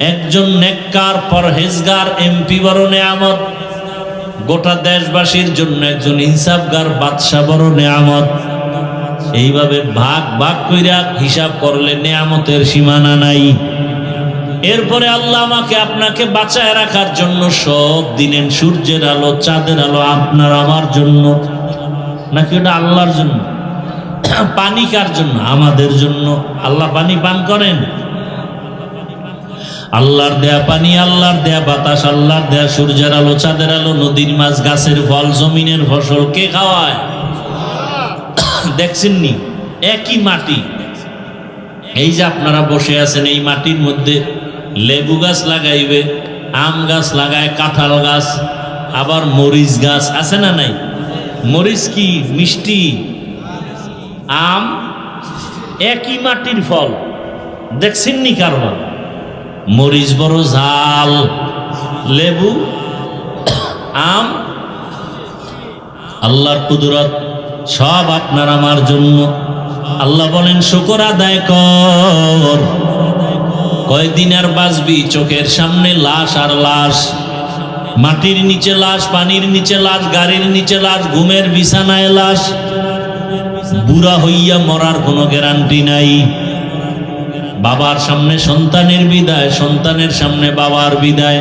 একজন নেককার পরহেজগার এমপি বড় নেয়ামত, গোটা দেশবাসীর জন্য একজন ইনসাফগার বাদশা বড় নেয়ামত। এইভাবে ভাগ ভাগ কইরা হিসাব করলে নেয়ামতের সীমানা নাই। এরপরে আল্লাহ আমাকে আপনাকে বাঁচায় রাখার জন্য সব দিনের সূর্যের আলো চাঁদের আলো আপনার আমার জন্য, নাকি ওটা আল্লাহর জন্য? পানি কার জন্য? আমাদের জন্য। আল্লাহ পানি পান করেন? আল্লাহর দেয়া পানি, আল্লাহর দেয়া বাতাস, আল্লাহর দেয়া সূর্যের আলো চাঁদের আলো নদীর মাছ গাছের ফল জমিনের ফসল কে খাওয়ায়? দেখছেননি? একই মাটি। এই যে আপনারা বসে আছেন, এই মাটির মধ্যে লেবু গাছ লাগাইবে, আম গাছ লাগায়, কাঁঠাল গাছ, আবার মরিচ গাছ আছে না নাই? মরিচ কি মিষ্টি, আম একই মাটির ফল। দেখছেননি কারবার? মরিচ বড় ঝাল, লেবু আম, আল্লাহর কুদরত সব আপনার আমার জন্য। আল্লাহ বলেন শুকর আদায় কর। কয়দিন আর বাঁচবি? চোখের সামনে লাশ আর লাশ, মাটির নিচে লাশ, পানির নিচে লাশ, গাড়ির নিচে লাশ, ঘুমের বিছানায় লাশ। বুড়া হইয়া মরার কোনো গ্যারান্টি নাই। বাবার সামনে সন্তানের বিদায়, সন্তানের সামনে বাবার বিদায়।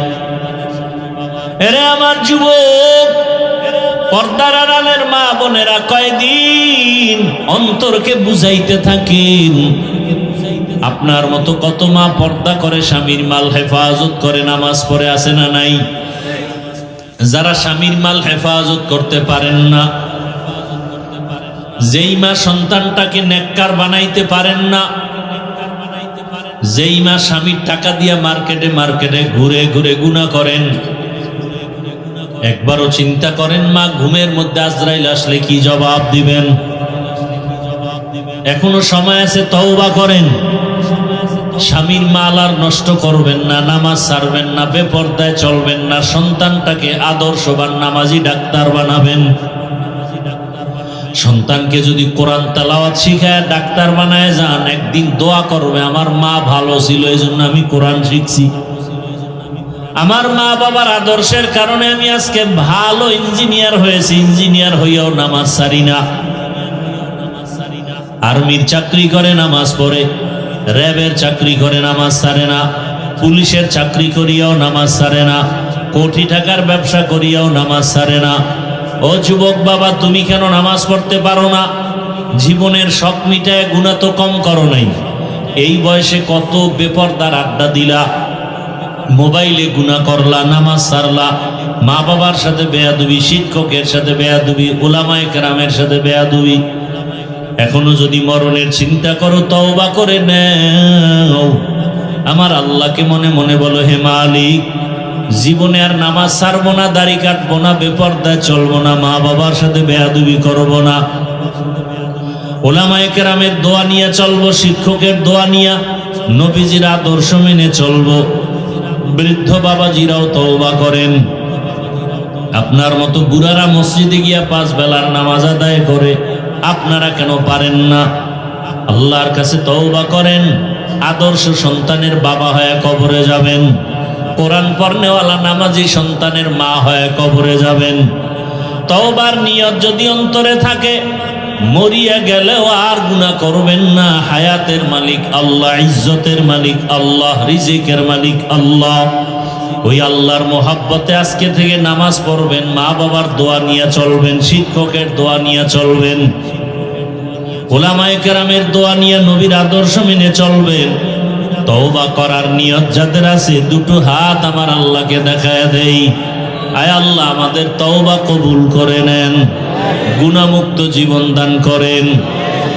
এরে আমার যুবক, পর্দার আড়ালের মা বোনেরা, কয়দিন অন্তরকে বুঝাইতে থাকেন। আপনার মতো কত মা পর্দা করে, স্বামীর মাল হেফাজত করে, নামাজ পড়ে, আছে না নাই? যারা স্বামীর মাল হেফাজত করতে পারেন না, যেই মা সন্তানটাকে নেককার বানাইতে পারেন না, যেই মা স্বামীর টাকা দিয়া মার্কেটে মার্কেটে ঘুরে ঘুরে গুনাহ করেন, একবারও চিন্তা করেন মা ঘুমের মধ্যে আজরাইল আসলে কি জবাব দিবেন? এখনো সময় আছে, তওবা করেন। স্বামীর মাল আর নষ্ট করবেন না, নামাজ ছাড়বেন না, বেপরদায় চলবেন না, সন্তানটাকে আদর্শবান নামাজি ডাক্তার বানাবেন। সন্তানকে যদি কোরআন তেলাওয়াত শিখায় ডাক্তার বানায় যান, একদিন দোয়া করবে আমার মা ভালো ছিল, এই জন্য আমি কোরআন শিখছি। আমার মা বাবার আদর্শের কারণে আমি আজকে ভালো ইঞ্জিনিয়ার হয়েছি, ইঞ্জিনিয়ার হইয়াও নামাজ ছাড়ি না। আর্মির চাকরি করে নামাজ পড়ে, র্যাবের চাকরি করে নামাজ ছাড়ে না, পুলিশের চাকরি করিয়াও নামাজ ছাড়ে না, কোটি টাকার ব্যবসা করিয়াও নামাজ ছাড়ে না। ও যুবক বাবা, তুমি কেন নামাজ পড়তে পারো না? জীবনের শখ মিটায়, গুনাহ তো কম করো নাই। এই বয়সে কত বেপরদার আড্ডা দিলা, মোবাইলে গুনাহ করলা, নামাজ ছাড়লা, মা বাবার সাথে বেয়াদবি, শিক্ষকের সাথে বেয়াদবি, উলামায়ে কেরামের সাথে বেয়াদবি। এখনো যদি মরণের চিন্তা করো, তওবা করে নাও। আমার আল্লাহকে মনে মনে বলো, হে মালিক, জীবনে আর নামাজ ছাড়বো না, দাড়ি কাটবো না, বেপরদায় চলবো না, মা বাবার সাথে বেয়াদবি করবো না। উলামায়ে কেরামের দোয়া নিয়ে চলবো, শিক্ষকের দোয়া নিয়ে, নবীজির আদর্শ মেনে চলবো। বৃদ্ধ বাবাজিরাও তওবা করেন। আপনার মতো বুড়ারা মসজিদে গিয়া 5 বেলার নামাজ আদায় করে, আপনারা কেন পারেন না? আল্লাহর কাছে তওবা করেন। আদর্শ সন্তানের বাবা হয়ে কবরে যাবেন, কোরআন পড়নেওয়ালা নামাজি সন্তানের মা হয়ে কবরে যাবেন। তওবার নিয়ত যদি অন্তরে থাকে, মরিয়া গেলেও আর গুনাহ করবেন না। হায়াতের মালিক আল্লাহ, ইজ্জতের মালিক আল্লাহ, রিজিকের মালিক আল্লাহ। ওই আল্লাহর মোহাব্বতে আজকে থেকে নামাজ পড়বেন, মা বাবার দোয়া নিয়ে চলবেন, শিক্ষকের দোয়া নিয়ে চলবেন, উলামায়ে কেরামের দোয়া নিয়ে, নবীর আদর্শ মেনে চলবেন। তওবা করার নিয়ত যাদের আছে, দুটো হাত আমার আল্লাহকে দেখায় দেই। আয় আল্লাহ, আমাদের তওবা কবুল করে নেন, গুনাহমুক্ত জীবন দান করেন।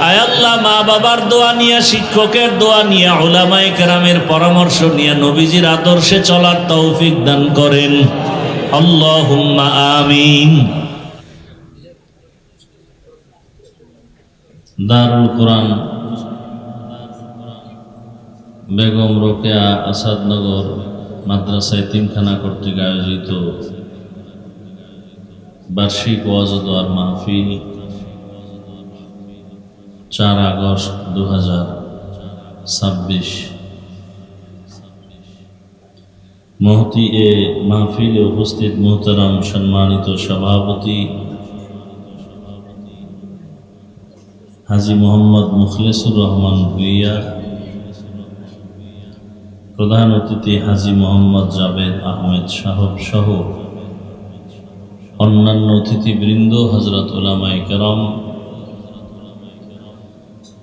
আয় আল্লাহ, মা বাবার দোয়া নিয়ে, শিক্ষকের দোয়া নিয়ে, উলামায়ে কেরামের পরামর্শ নিয়ে নবীজির আদর্শে চলার তৌফিক দান করেন। আল্লাহুম্মা আমিন। দারুল কোরআন বেগম রোকেয়া আসাদনগর মাদ্রাসা এতিমখানা কর্তৃক আয়োজিত বার্ষিক ওয়াজ ও দোয়ার মাহফিল 4 আগস্ট 2026 মহতি এ মাহফিলে উপস্থিত মোহতারাম সম্মানিত সভাপতি হাজী মোহাম্মদ মুখলেসুর রহমান ভুইয়া, প্রধান অতিথি হাজী মোহাম্মদ জাবেদ আহমেদ সাহেব সহ অন্যান্য অতিথিবৃন্দ, হযরত উলামায়ে কেরাম,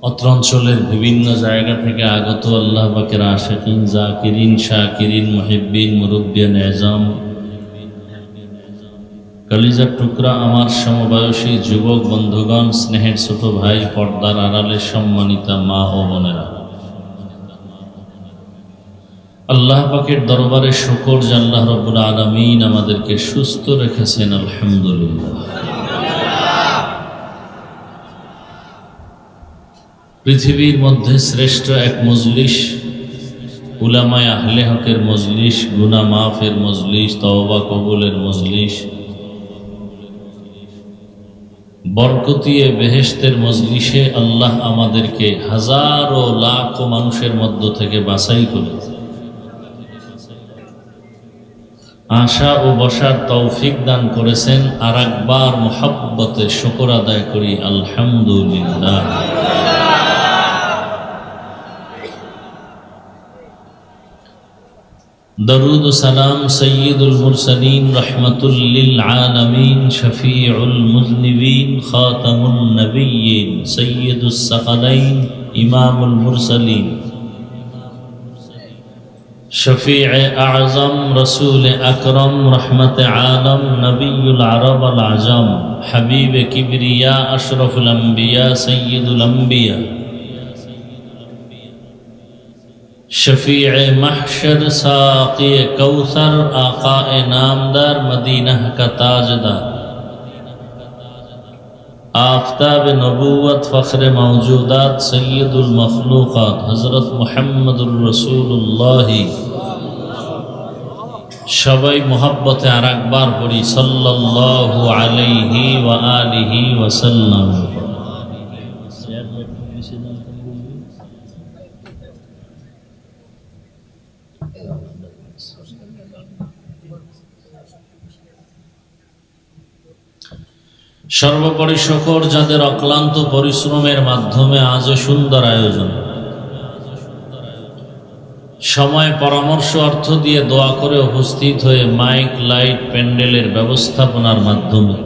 অত্র অঞ্চলের বিভিন্ন জায়গা থেকে আগত আল্লাহ পাকের আশিকিন, জাকিরিন, শাকিরিন, মুহিব্বিন, মুরব্বিয়ান এজাম, কলিজার টুকরা আমার সমবয়সী যুবক বন্ধুগণ, স্নেহের ছোট ভাই, পর্দার আড়ালে সম্মানিতা মা ও বোনেরা, আল্লাহ পাকের দরবারে শুকর যে আল্লাহ রাব্বুল আলামিন আমাদেরকে সুস্থ রেখেছেন, আলহামদুলিল্লাহ। পৃথিবীর মধ্যে শ্রেষ্ঠ এক মজলিস, উলামায়ে আহলে হকের মজলিস, গুনাহ মাফের মজলিস, তওবা কবুলের মজলিস, বরকতিয়ে বেহেশতের মজলিসে আল্লাহ আমাদেরকে হাজারো লাখো মানুষের মধ্য থেকে বাছাই করে আশা ও বসার তৌফিক দান করেছেন। আর একবার মুহাব্বতে শুকর আদায় করি, আলহামদুলিল্লাহ। দরুদ ও সালাম সৈয়দুল মুরসালিন, রহমাতুল লিল আলামিন, শফিউল মুজনিবিন, খাতামুন নবিয়্যিন, সৈয়দুস সাকালাইন, ইমামুল মুরসালিন, শফিউ আযম, রসুল আকরম, রহমতে আলম, নবিয়ুল আরব আল আজম, হাবিব কিবরিয়া, আশরফুল আম্বিয়া, সৈয়দুল আম্বিয়া, शफीअ महशर, साक़ी कौसर, आक़ाए नामदार, मदीना का ताजदार, आफ़ताब नबूवत, फ़ख्र मौजूदात, सय्यदुल मखलूक़ात, हज़रत मुहम्मदुर रसूलुल्लाह। सबाई मोहब्बत आरेकबार पढ़ी सल्लल्लाहु अलैहि व आलिहि वसल्लम। সর্বোপরি শুকর যাদের অক্লান্ত পরিশ্রমের মাধ্যমে আজ সুন্দর আয়োজন, সময়, পরামর্শ, অর্থ দিয়ে দোয়া করে উপস্থিত হয়ে মাইক, লাইট, প্যান্ডেলের ব্যবস্থাপনার মাধ্যমে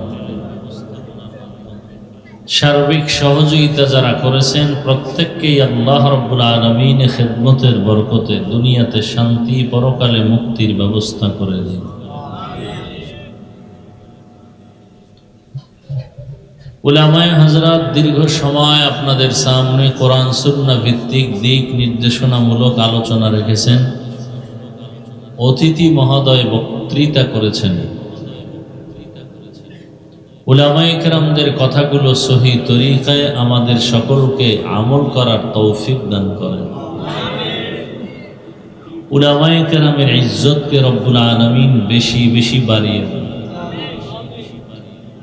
সার্বিক সহযোগিতা যারা করেছেন, প্রত্যেককেই আল্লাহ রাব্বুল আলামিনের খেদমতের বরকতে দুনিয়াতে শান্তি, পরকালে মুক্তির ব্যবস্থা করে দিন। উলামায়ে হযরত দীর্ঘ সময় আপনাদের সামনে কোরআন সুন্নাহ ভিত্তিক দিক নির্দেশনামূলক আলোচনা রেখেছেন। অতিথি মহোদয় বক্তৃতা করেছেন। উলামায়ে কেরামদের কথাগুলো সহি তরিকায় আমাদের সকলকে আমল করার তৌফিক দান করেন। উলামায়ে কেরামের ইজ্জতকে রব্বুল আলামিন বেশি বেশি বাড়িয়ে দেন।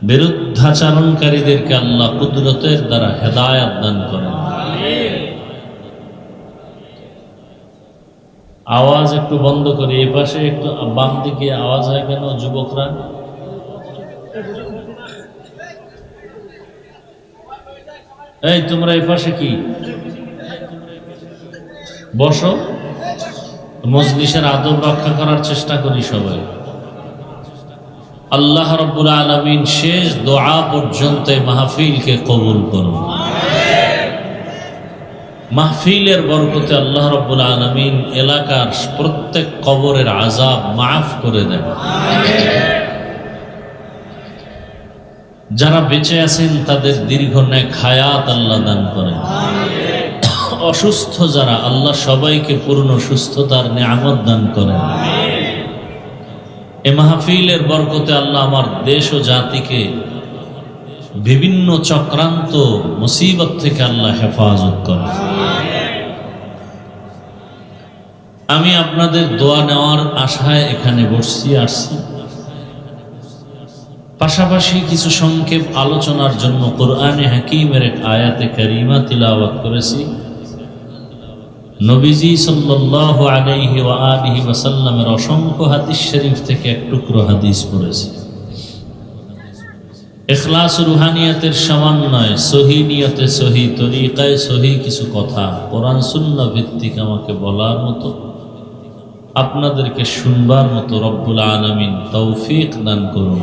বিরুদ্ধাচরণকারীদেরকে আল্লাহ কুদরতের দ্বারা হেদায়েত দান করেন। আওয়াজ একটু বন্ধ করে, এই পাশে একটু বাম দিকে আওয়াজ হয় কেন যুবকরা? এই তোমরা এই পাশে কি বসো? মজলিসের আদব রক্ষা করার চেষ্টা করি সবাই। আল্লাহ রাব্বুল আলামিন শেষ দোয়া পর্যন্ত মাহফিলকে কবুল করুন। মাহফিলের বরকতে আল্লাহ রাব্বুল আলামিন এলাকার প্রত্যেক কবরের আযাব মাফ করে দেন। যারা বেঁচে আছেন তাদের দীর্ঘ নেক হায়াত আল্লাহ দান করেন। অসুস্থ যারা, আল্লাহ সবাইকে পূর্ণ সুস্থতার নিয়ামত দান করেন। এ মাহফিলের বরকতে আল্লাহ আমার দেশ ও জাতিকে বিভিন্ন চক্রান্ত মুসিবত থেকে আল্লাহ হেফাজত করেন। আমি আপনাদের দোয়া নেওয়ার আশায় এখানে বসছি, আসছি। পাশাপাশি কিছু সংক্ষেপ আলোচনার জন্য কোরআনে হাকিমের এক আয়াতে কারিমা তিলাওয়াত করেছি। নবীজি সাল্লাল্লাহু আলাইহি ওয়া আলিহি ওয়াসাল্লামের অসংখ্য হাদিস শরীফ থেকে এক টুকরো হাদিস পড়েছি। ইখলাস রুহানিয়াতের সমন্বয়, সহি নিয়তে সহি তরিকায় সহি কিছু কথা কোরআন সুন্নাহ ভিত্তিক আমাকে বলার মতো, আপনাদেরকে শুনবার মতো রব্বুল আলামিন তৌফিক দান করুন।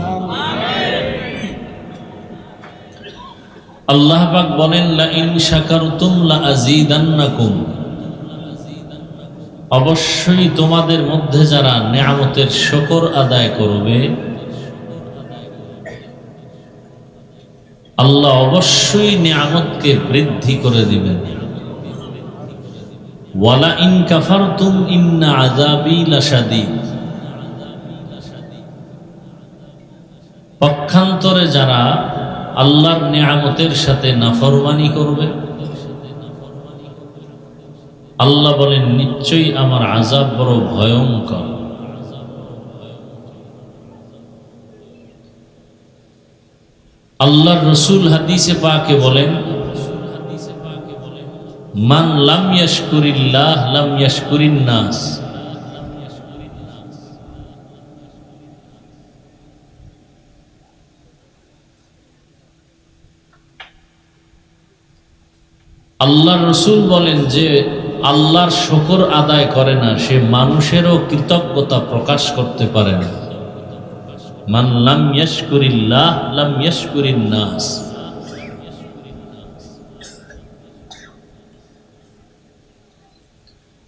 আল্লাহ পাক বলেন, লা ইন শাকারতুম লা আযীদান্নাকুম, অবশ্যই তোমাদের মধ্যে যারা নেয়ামতের শুকর আদায় করবে আল্লাহ অবশ্যই নেয়ামতকে বৃদ্ধি করে দিবেন। ওয়ালা ইন কাফারতুম ইন্না আযাবি লাশাদীদ, পক্ষান্তরে যারা আল্লাহর নেয়ামতের সাথে নাফরমানি করবে আল্লাহ বলেন নিশ্চয়ই আমার আযাব বড় ভয়ঙ্কর। আল্লাহর রাসূল হাদিসে পাকে বলেন, মান লাম ইয়াশকুরিল্লাহ লাম ইয়াশকুরিন নাস, আল্লাহর রাসূল বলেন যে আল্লাহর শুকর আদায় করে না সে মানুষেরও কৃতজ্ঞতা প্রকাশ করতে পারে না। মান লাম ইয়াশকুরিল্লাহ লাম ইয়াশকুরিন নাস।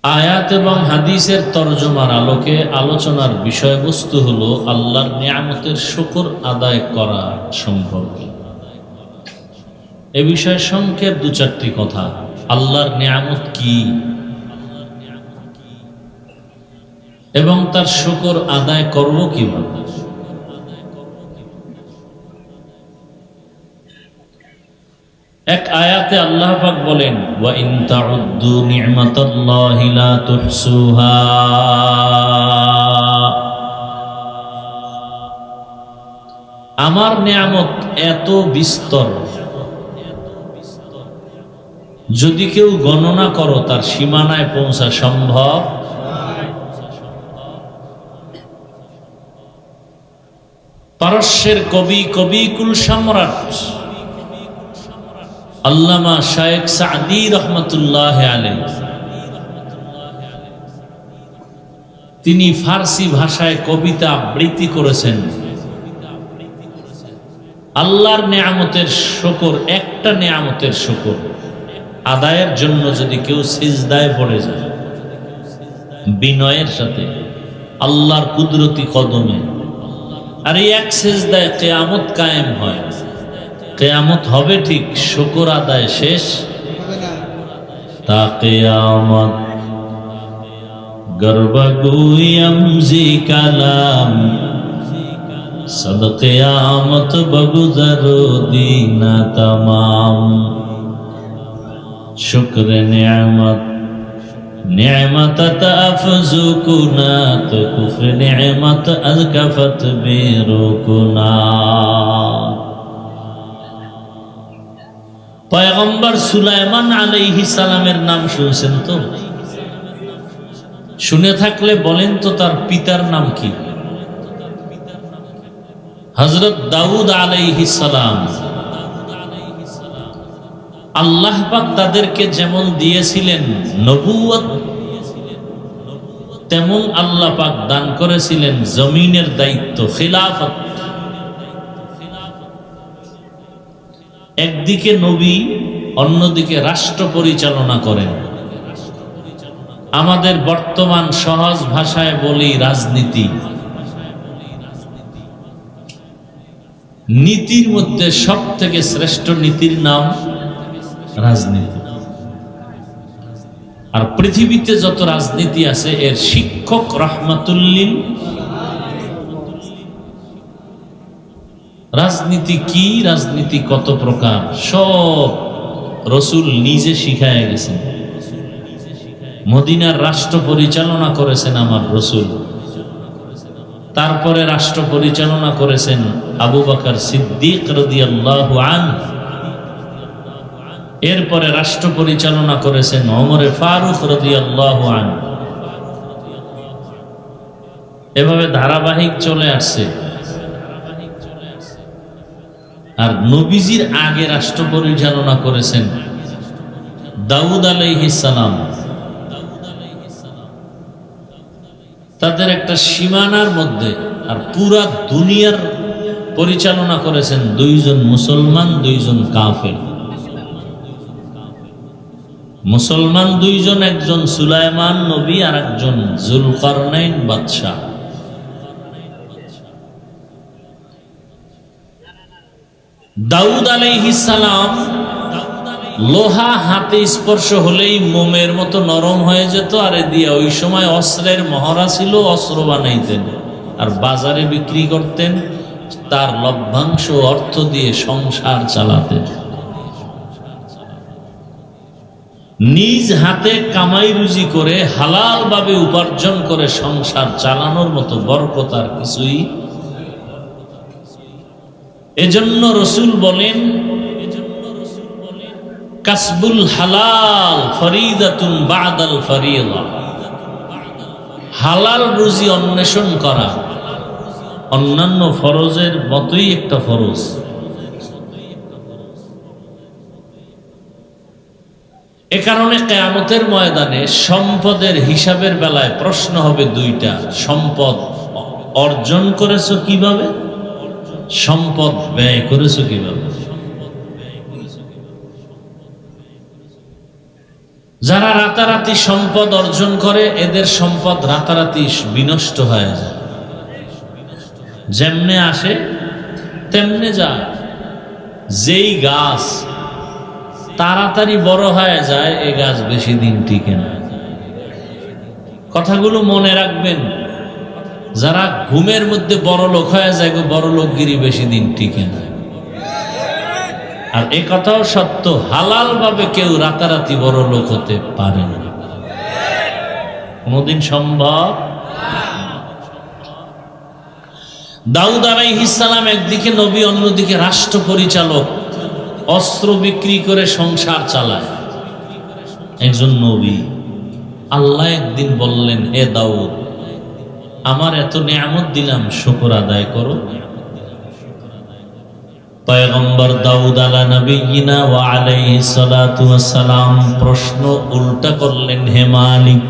আয়াত এবং হাদিসের তরজমার আলোকে আলোচনার বিষয়বস্তু হলো আল্লাহর নিয়ামতের শুকর আদায় করা সম্পর্কে। এ বিষয়ে সংক্ষেপ দু চারটি কথা। আল্লাহর নিয়ামত কি এবং তার শুকর আদায় করব কিভাবে। এক আয়াতে আল্লাহ পাক বলেন, ওয়া ইন তাউদ্দু নি'মাতাল্লাহি লা তুহসুহা, আমার নিয়ামত এত বিস্তর, যদি কেউ গণনা করো তার সীমানায় পৌঁছা সম্ভব। পারস্যের কবি কুল সম্রাট আল্লামা শায়েখ সাদি রহমতুল্লাহ আলাইহি, তিনি ফার্সি ভাষায় কবিতা আবৃত্তি করেছেন। আল্লাহর নিয়ামতের শুকর, একটা নিয়ামতের শুকর আদায়ের জন্য যদি কেউ সিজদায় পড়ে যায় বিনয়ের সাথে আল্লাহর কুদরতি কদমে, আর এই এক সিজদায় কিয়ামত কায়েম হয়। কিয়ামত হবে ঠিক, শুকর আদায় শেষ তা কিয়ামত গর্বগুয়াম জি কালাম সদ কিয়ামত বগুজরো দিনা তমাম। শুকর নিয়ামত নিয়ামত তাফজু কুনাত কুফর নিয়ামত আযকাফত বিরুকুনা। পয়গম্বর সুলাইমান আলাইহিস সালামের নাম শুনছেন তো? শুনে থাকলে বলেন তো তার পিতার নাম কি? হযরত দাউদ আলাইহিস সালাম। আল্লাহ পাক তাদেরকে যেমন দিয়েছিলেন নবুয়ত, তেমন আল্লাহ পাক দান করেছিলেন জমিনের দায়িত্ব, খিলাফত। একদিকে নবী, অন্যদিকে রাষ্ট্র পরিচালনা করেন। আমাদের বর্তমান সহজ ভাষায় বলি রাজনীতি। নীতির মধ্যে সব থেকে শ্রেষ্ঠ নীতির নাম রাজনীতি। আর পৃথিবীতে যত রাজনীতি আছে এর শিক্ষক রাহমাতুল্লিল। রাজনীতি কি, রাজনীতি কত প্রকার, সব রসুল নিজে শিখায় গেছেন। মদিনার রাষ্ট্র পরিচালনা করেছেন আমার রসুল, তারপরে রাষ্ট্র পরিচালনা করেছেন আবু বকর সিদ্দিক রাদিয়াল্লাহু আনহু। এরপরে রাষ্ট্র পরিচালনা করেছেন ওমরে ফারুক রাদিয়াল্লাহু আনহু। এভাবে ধারাবাহিক চলে আসছে। আর নবীজির আগে রাষ্ট্র পরিচালনা করেছেন দাউদ আলাইহিস সালাম। তাদের একটা সীমানার মধ্যে। আর পুরা দুনিয়ার পরিচালনা করেছেন দুইজন মুসলমান, দুইজন কাফের। মুসলমান দুইজন, একজন সুলাইমান নবী আর একজন জুলকারনাইন বাদশাহ। দাউদ আলাইহিস সালাম লোহা হাতে স্পর্শ হলেই মোমের মতো নরম হয়ে যেত। আর দিয়ে ওই সময় অস্ত্রের মহড়া ছিল, অস্ত্র বানাইতেন আর বাজারে বিক্রি করতেন। তার লভ্যাংশ অর্থ দিয়ে সংসার চালাতেন। নিজ হাতে কামাই রুজি করে হালাল ভাবে উপার্জন করে সংসার চালানোর মতো বরকত আর কিছুই। এজন্য রাসূল বলেন, কাসবুল হালাল ফরিদাতুন বাদাল ফরিয়্যা। হালাল রুজি অন্বেষণ করা অন্যান্য ফরজের মতোই একটা ফরজ। এ কারণে কিয়ামতের ময়দানে সম্পদের হিসাবের বেলায় প্রশ্ন হবে দুইটা। সম্পদ অর্জন করেছো কিভাবে, সম্পদ ব্যয় করেছো কিভাবে। যারা রাতারাতি সম্পদ অর্জন করে এদের সম্পদ রাতারাতি বিনষ্ট হয়ে যায়। যেমনে আসে তেমনে যায়। যেই গাছ তাড়াতাড়ি বড় হয়ে যায় এ গাছ বেশি দিন টিকে না। কথাগুলো মনে রাখবেন। যারা ঘুমের মধ্যে বড় লোক হয়ে যায়, বড় লোকগিরি বেশি দিন টিকে না। আর এ কথাও সত্য, হালাল ভাবে কেউ রাতারাতি বড় লোক হতে পারে না, কোনদিন সম্ভব। দাউদ আলাইহিস সালাম একদিকে নবী, অন্যদিকে রাষ্ট্র পরিচালক। অস্ত্র বিক্রি করে সংসার চালায় একজন নবী। আল্লাহ একদিন বললেন, হে দাউদ, আমার এত নিয়ামত দিলাম, শুকর আদায় করো। পয়গম্বর দাউদ আলা নবিয়িনা ওয়া আলাইহিস সালাতু ওয়াস সালাম প্রশ্ন উল্টা করলেন, হে মালিক,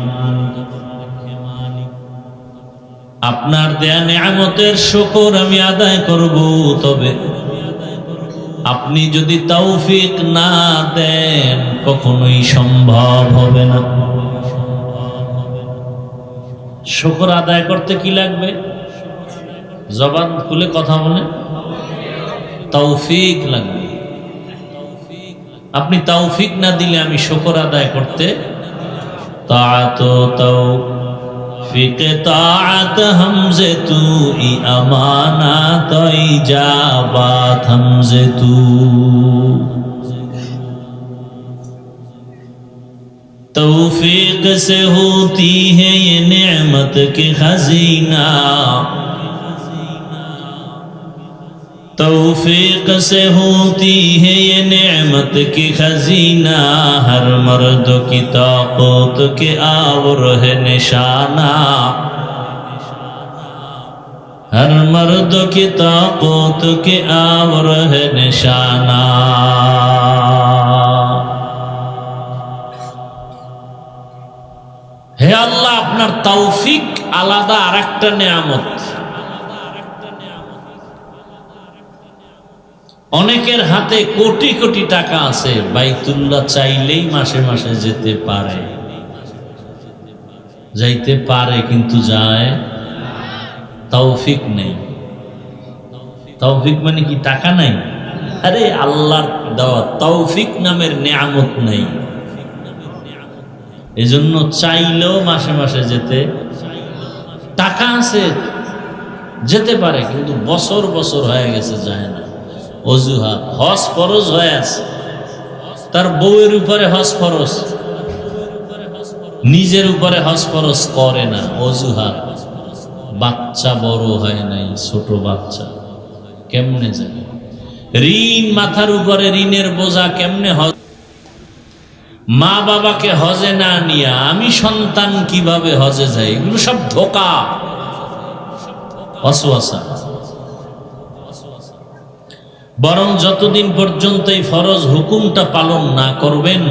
আপনার দেয়া নিয়ামতের শুকর আমি আদায় করব, তবে আপনি যদি তৌফিক না দেন কখনোই সম্ভব হবে না। শুকর আদায় করতে কি লাগবে? জবান খুলে কথা বলে, তৌফিক লাগবে। আপনি তৌফিক না দিলে আমি শুকর আদায় করতে তাআত তৌফিক তাআত হামজে তু ই আমানাত ইজাবাত হামজে তু। तौफीक से होती है ये नेमत के खजीना, तौफीक से होती है ये नेमत की खजीना, हर मर्द की ताकत के आवर है निशाना, हर मर्द की ताकत के आवर है निशाना। হে আল্লাহ, আপনার তৌফিক আলাদা আরেকটা নিয়ামত। অনেকের হাতে কোটি কোটি টাকা আছে, বাইতুল্লাহ চাইলেই মাসে মাসে যেতে পারে, যাইতে পারে কিন্তু যায়, তৌফিক নেই। তৌফিক মানে কি টাকা নাই? আরে আল্লাহর দেওয়া তৌফিক নামের নিয়ামত নাই। এজন্য চাইলেও মাসে মাসে যেতে, টাকা আছে যেতে পারে কিন্তু বছর বছর হয়ে গেছে যায় না। অজুহাত, হজ ফরজ হয়ে আছে, তার বউয়ের উপরে হজ ফরজ, নিজের উপরে হজ ফরজ করে না, অজুহাত। বাচ্চা বড় হয় নাই, ছোট বাচ্চা, কেমনে যায়? ঋণ মাথার উপরে, ঋণের বোঝা কেমনে হজ মা বাবাকে হজে না নিয়ে আমি সন্তান কিভাবে হজে যাই, এগুলো সব ধোঁকা, ওয়াসওয়াসা। বরং যতদিন পর্যন্ত এই ফরজ হুকুমটা পালন না করবেন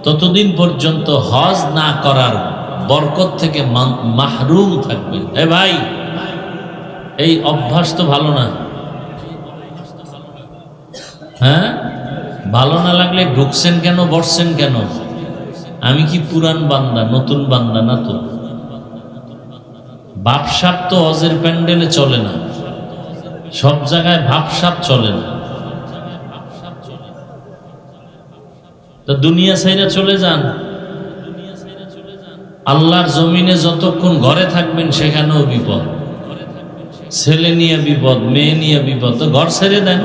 ততদিন পর্যন্ত হজ না করার বরকত থেকে মাহরুম থাকবেন। এ ভাই, এই অভ্যাস তো ভালো না। হ্যাঁ, ভালো না লাগলে ঢুকছেন কেন, বসছেন কেন? আমি কি পুরান বান্দা, নতুন বান্দা না তো? ভাবসাব তো হজের প্যান্ডেলে চলে না, সব জায়গায় ভাবসাব চলে না। তো দুনিয়া ছাইরা চলে যান। আল্লাহর জমিনে যতক্ষণ ঘরে থাকবেন সেখানেও বিপদ, ছেলে নিয়ে বিপদ, মেয়ে নিয়ে বিপদ, তো ঘর ছেড়ে দেন।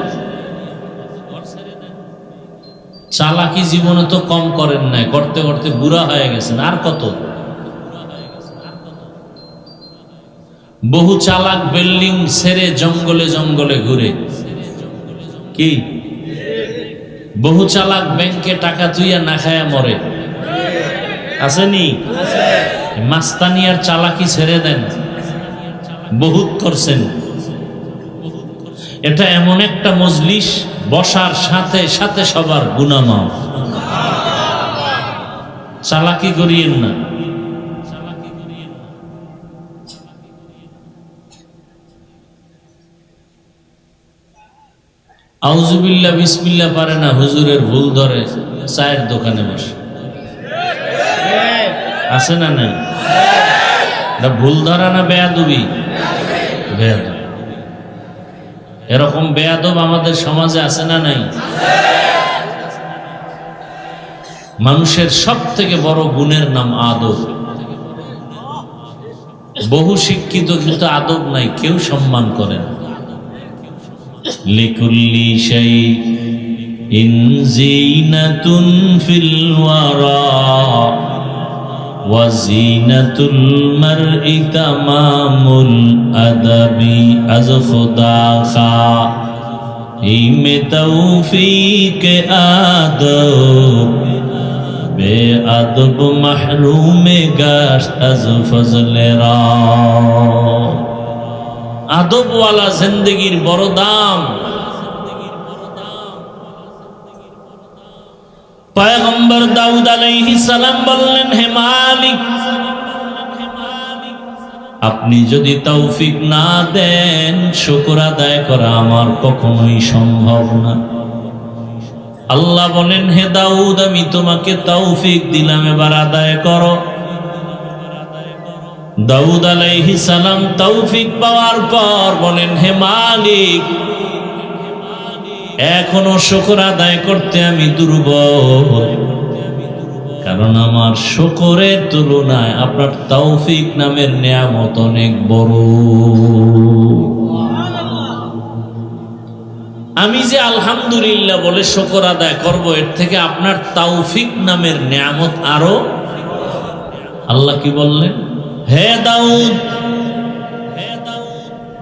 চালাকি জীবনে তো কম করেন নাই, করতে করতে বুড়া হয়ে গেছেন, আর কত? বহু চালাক বিল্ডিং ছেড়ে জঙ্গলে জঙ্গলে ঘুরে, কি বহু চালাক ব্যাংকে টাকা তুইয়া না খায়া মরে, আসেনি? মাস্তানি আর চালাকি ছেড়ে দেন, বহুত করছেন। এটা এমন একটা মজলিস, বসার সাথে সাথে সবার গুনাহ মাফ। চালাকি করিয়েন না। আউযুবিল্লাহ বিসমিল্লাহ পারে না, হুজুরের ভুল ধরে চায়ের দোকানে বসে, আছে না? নাই? ভুল ধরা না বেয়াদবি? বেয়াদব। এরকম বেয়াদব আমাদের সমাজে আছে না নাই? মানুষের সব থেকে বড় গুণের নাম আদব। বহু শিক্ষিত কিন্তু আদব নাই, কেউ সম্মান করে না। লিকুল্লি শাইইন যিনাতুন ফিল ওয়ারা ওয়া যিনাতুল মারই তামামুল আদাবি আজ খুদা খা ইমে তৌফিক আদব বে আদব মাহরুমে গাশ আজ ফজলে রা। আদবওয়ালা জিন্দেগির বড় দাম। পয়গম্বর দাউদ আলাইহিস সালাম বললেন, হে মালিক, আপনি যদি তৌফিক না দেন শুকর আদায় করা আমার কখনোই সম্ভব না। আল্লাহ বলেন, হে দাউদ, আমি তোমাকে তৌফিক দিলাম, এবার আদায় করো। দাউদ আলাইহিস সালাম তৌফিক পাওয়ার পর বলেন, হে মালিক, এখনো শুকর আদায় করতে আমি দুর্বল, কারণ আমার শুকরের তুলনায় আপনার তৌফিক নামের নিয়ামত অনেক বড়। আমি যে আলহামদুলিল্লাহ বলে শুকর আদায় করব, এর থেকে আপনার তৌফিক নামের নিয়ামত আরো। আল্লাহ কি বললেন, হে দাউদ,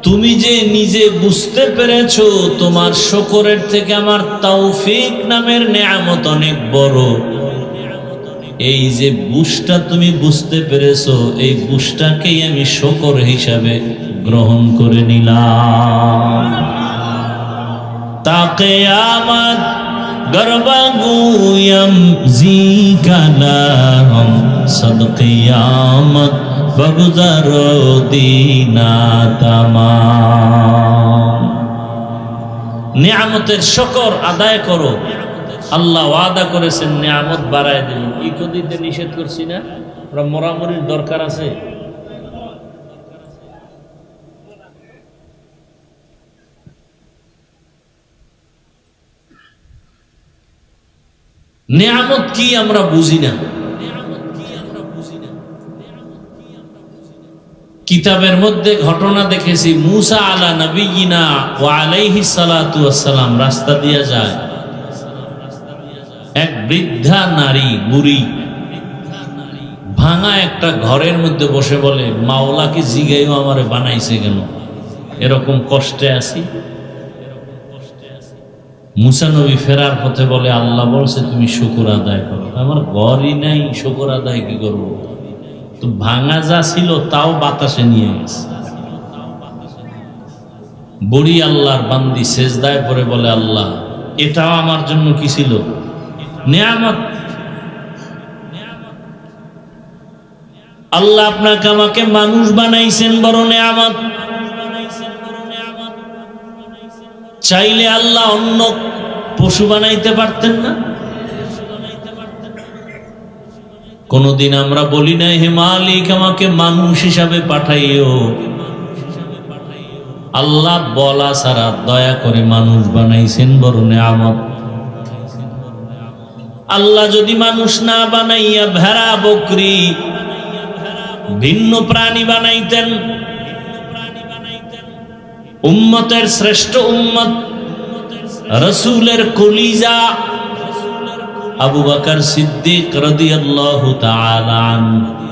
তুমি যে নিজে বুঝতে পেরেছো তোমার শুকরের থেকে আমার তৌফিক নামের নিয়ামত অনেক বড়, এই যে বুঝটা তুমি বুঝতে পেরেছো, এই বুঝটাকেই আমি শুকর হিসাবে গ্রহণ করে নিলাম। তা কিয়ামত গরবাগুয়াম জিকালাম সদকিয়ামত বগুজারো দিনা তামাম। নিয়ামতের শুকর আদায় করো, আল্লাহ ওয়াদা করেছেন নিয়ামত বাড়ায় দেবেন। ইকো দিতে নিষেধ করছি না? ওরা মরামরির দরকার আছে। নিয়ামত কি আমরা বুঝি না। কিতাবের মধ্যে ঘটনা দেখেছি, মুসা আলা নবিয়িনা ওয়া আলাইহিস সালাতু ওয়াস সালাম রাস্তা দিয়ে যায়, এক বৃদ্ধা নারী, বুড়ি, ভাঙা একটা ঘরের মধ্যে বসে বলে, মাওলাকে জিগাইও আমারে বানাইছে কেন, এরকম কষ্টে আছি। মুসা নবী ফেরার পথে বলে, আল্লাহ বলছে তুমি শুকর আদায় করো। আমার ঘরই নাই, শুকর আদায় কি করবো? তো ভাঙা যা ছিল তাও বাতাসে নিয়ে গেছে। বুড়ি আল্লাহর বান্দি সেজদায় পড়ে বলে, আল্লাহ এটাও আমার জন্য কি ছিল? নেয়ামত। আল্লাহ আপনাকে আমাকে মানুষ বানাইছেন, বড় নেয়ামত। চাইলে আল্লাহ অন্য পশু বানাইতে পারতেন না? কোনদিন আমরা বলি না, হে মালিক আমাকে মানুষ হিসাবে পাঠাইও। আল্লাহ বলা ছাড়া দয়া করে মানুষ বানাইছেন, বড় নেয়ামত। আল্লাহ যদি মানুষ না বানাইয়া ভেড়া, বকরি, ভিন্ন প্রাণী বানাইতেন, উম্মতের শ্রেষ্ঠ উম্মত রাসূলের কলিজা আবু বকর সিদ্দিক রাদিয়াল্লাহু তাআলা আনহু,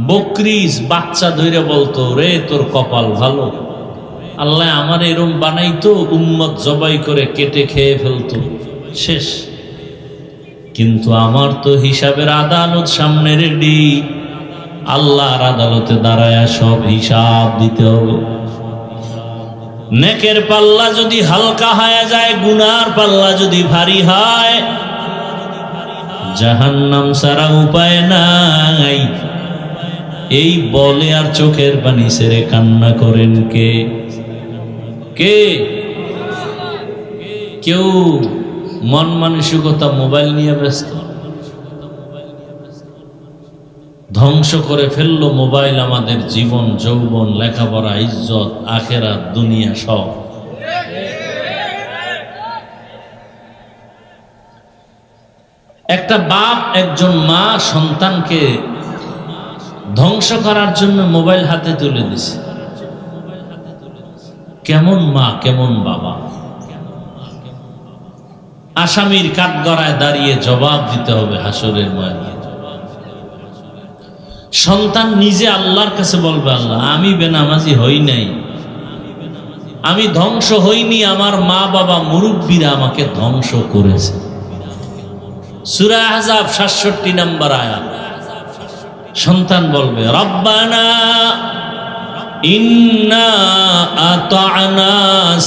বকরি বাচ্চা ধরে বলতো, রে তোর কপাল ভালো, আল্লাহ আমার এরম বানাইতো, উম্মত জবাই করে কেটে খেয়ে ফেলতো, শেষ। কিন্তু আমার তো হিসাবের আদালত সামনে রেডি, আল্লাহর আদালতে দাঁড়ায়া সব হিসাব দিতে হবে। নেকের পাল্লা যদি হালকা হয়ে যায়, গুনার পাল্লা যদি ভারী হয়, জাহান্নাম ছাড়া উপায় নাই। এই বলে আর চোখের পানি ছেড়ে কান্না করেন কে? কে? কেউ মন মানসিকতা মোবাইল নিয়ে ব্যস্ত, ধ্বংস করে ফেললো মোবাইল আমাদের জীবন, যৌবন, লেখাপড়া, ইজ্জত, আখেরাত, দুনিয়া সব। একটা বাপ, একজন মা সন্তানকে ধ্বংস করার জন্য মোবাইল হাতে তুলে দিছে। কেমন মা, কেমন বাবা? আসামির কাঠগড়ায় দাঁড়িয়ে জবাব দিতে হবে হাসরের ময়দানে। সন্তান নিজে আল্লাহর কাছে বলবে, আল্লাহ আমি বেনামাজি হই নাই, আমি ধ্বংস হইনি, আমার মা বাবা মুরব্বীরা আমাকে ধ্বংস করেছে। সূরা আহজাব ৬৭ নম্বর আয়াত। সন্তান বলবে, রব্বানা ইন্না আতা'না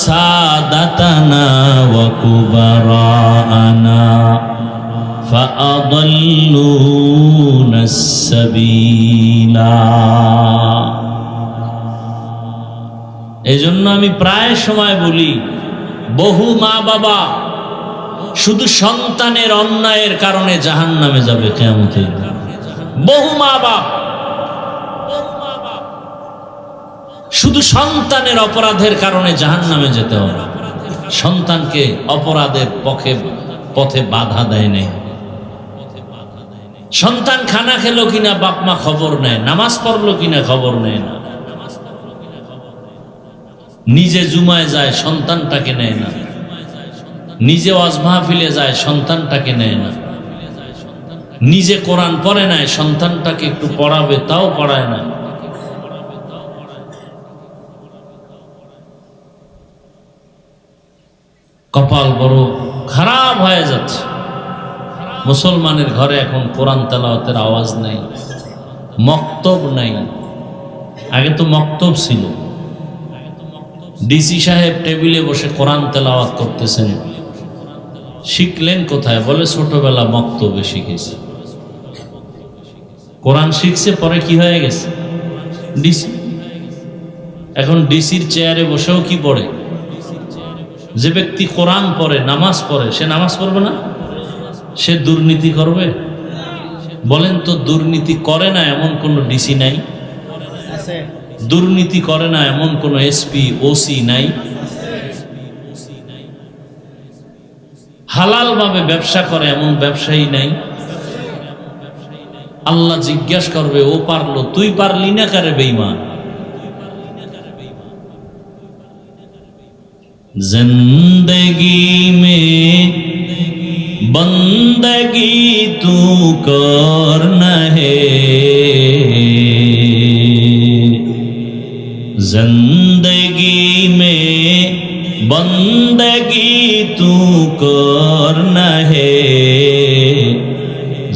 সাদাতানা ওয়া কুবারানা ফাআদাল্লুনা সাবিলা। এজন্য আমি প্রায় সময় বলি, বহু মা বাবা শুধু সন্তানের অন্যায়ের কারণে জাহান্নামে যাবে কিয়ামতের দিন। বহু মা বাবা শুধু সন্তানের অপরাধের কারণে জাহান্নামে যেতে হবে। সন্তানকে অপরাধের পথে বাধা দেয় নাই। সন্তান খানা খেলো কিনা বাপ মা খবর নেয়, নামাজ পড়লো কিনা খবর নেয় না। নিজে জুমায় যায়, সন্তানটাকে নেয় না। নিজে ওয়াজ মাহফিলে যায়, সন্তানটাকে নেয় না। নিজে কোরআন পড়ে নাই, সন্তানটাকে একটু পড়াবে তাও পড়ায় না। কপাল বড় খারাপ হয়ে যাচ্ছে। মুসলমানের ঘরে এখন কোরআন তেলাওয়াতের আওয়াজ নাই, মক্তব নাই। আগে তো মক্তব ছিল। ডিসি সাহেব টেবিলে বসে কোরআন তেলাওয়াত করতেছেন, শিখলেন কোথায়? বলে ছোটবেলা মক্তবে শিখেছে। কোরআন শিখছে, পরে কি হয়ে গেছে? ডিসি। এখন ডিসির চেয়ারে বসেও কি পড়ে? যে ব্যক্তি কোরআন পড়ে, নামাজ পড়ে, সে নামাজ পড়বে না? সে দুর্নীতি করবে? বলেন তো, দুর্নীতি করে না এমন কোন ডিসি নাই? দুর্নীতি করে না এমন কোন এসপি, ওসি নাই? হালাল ভাবে ব্যবসা করে এমন ব্যবসায়ী নাই? আল্লাহ জিজ্ঞাসা করবে, ও পারলো, তুই পারলি না কারে বেঈমান? जिंदगी में बंदगी तू करना है, जिंदगी में बंदगी तू करना है,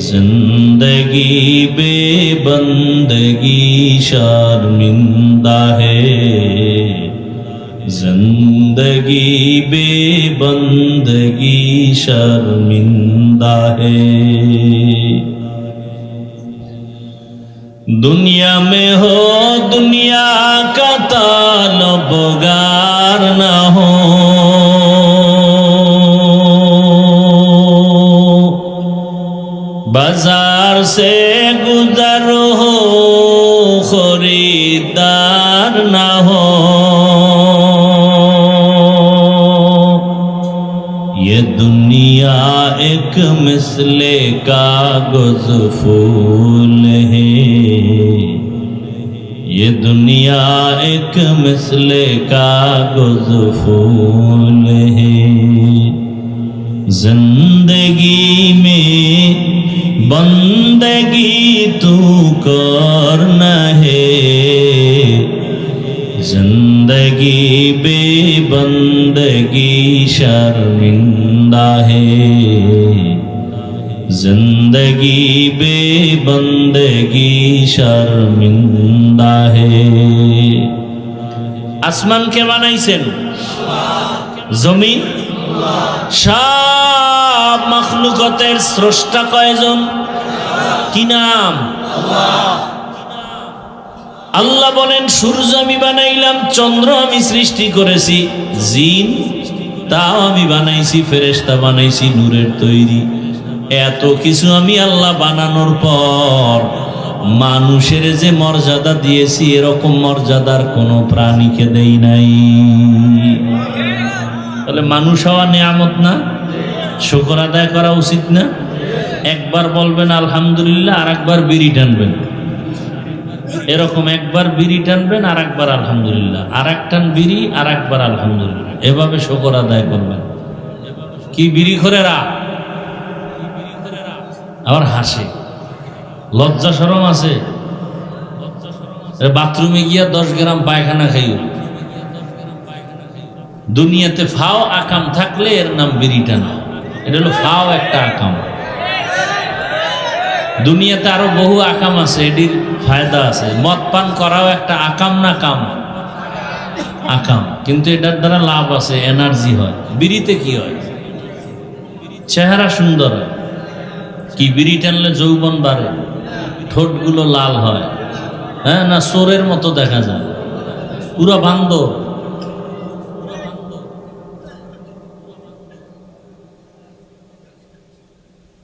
जिंदगी बेबंदगी शर्मिंदा है, जिंदगी बेबंदगी शर्मिंदा है। दुनिया में हो दुनिया का तालबगार न हो, बाजार से गुजर हो खरीदार न हो, ये दुनिया एक मिसले कागज फूल है, ये दुनिया एक मिसले कागज फूल है। जिंदगी में बंदगी तू करना है, जिंदगी बेबंदगी शर्मिंदा है, जिंदगी बेबंदगी शर्मिंदा है। আসমান কে বানাইছেন? জমিন? সব মাখলুকাতের স্রষ্টা কয়জন? কি নাম? আল্লাহ বলেন সূর্য আমি বানাইলাম, চন্দ্র আমি সৃষ্টি করেছি, জিন তাও আমি বানাইছি, ফেরেশতা বানাইছি নূরের তৈরি। এত কিছু আমি আল্লাহ বানানোর পর মানুষের যে মর্যাদা দিয়েছি, এরকম মর্যাদার কোনো প্রাণীকে দেই নাই। তাহলে মানুষ হওয়া নিয়ামত না? শুকর আদায় করা উচিত না? একবার বলবেন আলহামদুলিল্লাহ, আর একবার বিড়ি টানবেন। এরকম একবার বিড়ি টানবেন, আর একবার আলহামদুলিল্লাহ, আর এক টান বিড়ি, আর একবার আলহামদুলিল্লাহ, এভাবে শুকর আদায় করবেন। কি বিড়ি খোরেরা আবার হাসে, লজ্জা শরম আছে? বাথরুমে গিয়া 10 গ্রাম পায়খানা খাইও। দুনিয়াতে ফাও আকাম থাকলে এর নাম বিড়ি টানা, এটা হলো ফাও একটা আকাম। দুনিয়াতে আরো বহু আকাম আছে, এটির ফায়দা আছে। মদ পান করাও একটা আকাম না কাম? আকাম, কিন্তু এটার দ্বারা লাভ আছে, এনার্জি হয়। বিড়িতে কি হয়? চেহারা সুন্দর হয়। কি বিড়ি টানলে যৌবন বাড়ে, ঠোঁটগুলো লাল হয়, হ্যাঁ না চোরের মতো দেখা যায়, পুরো বান্দর।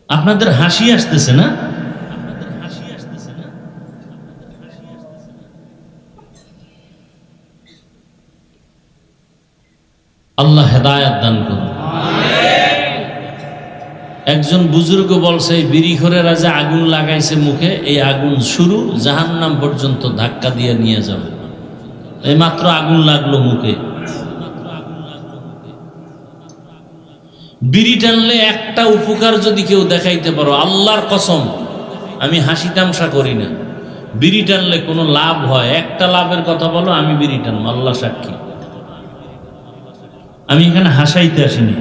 আপনাদের হাসি আসতেছে না? আল্লাহ হেদায়েত দান করুন। একজন বুজুর্গ বলছে, বিড়িখোরেরা যে আগুন লাগাইছে মুখে, এই আগুন শুরু জাহান্নাম পর্যন্ত ধাক্কা দিয়ে নিয়ে যাবে। এই মাত্র আগুন লাগলো মুখে। বিড়ি টানলে একটা উপকার যদি কেউ দেখাইতে পারো, আল্লাহর কসম আমি হাসি তামসা করি না, বিড়ি টানলে কোনো লাভ হয়, একটা লাভের কথা বলো, আমি বিড়ি টানবো, আল্লাহ সাক্ষী। আমি এখানে হাসাইতে আসিনি,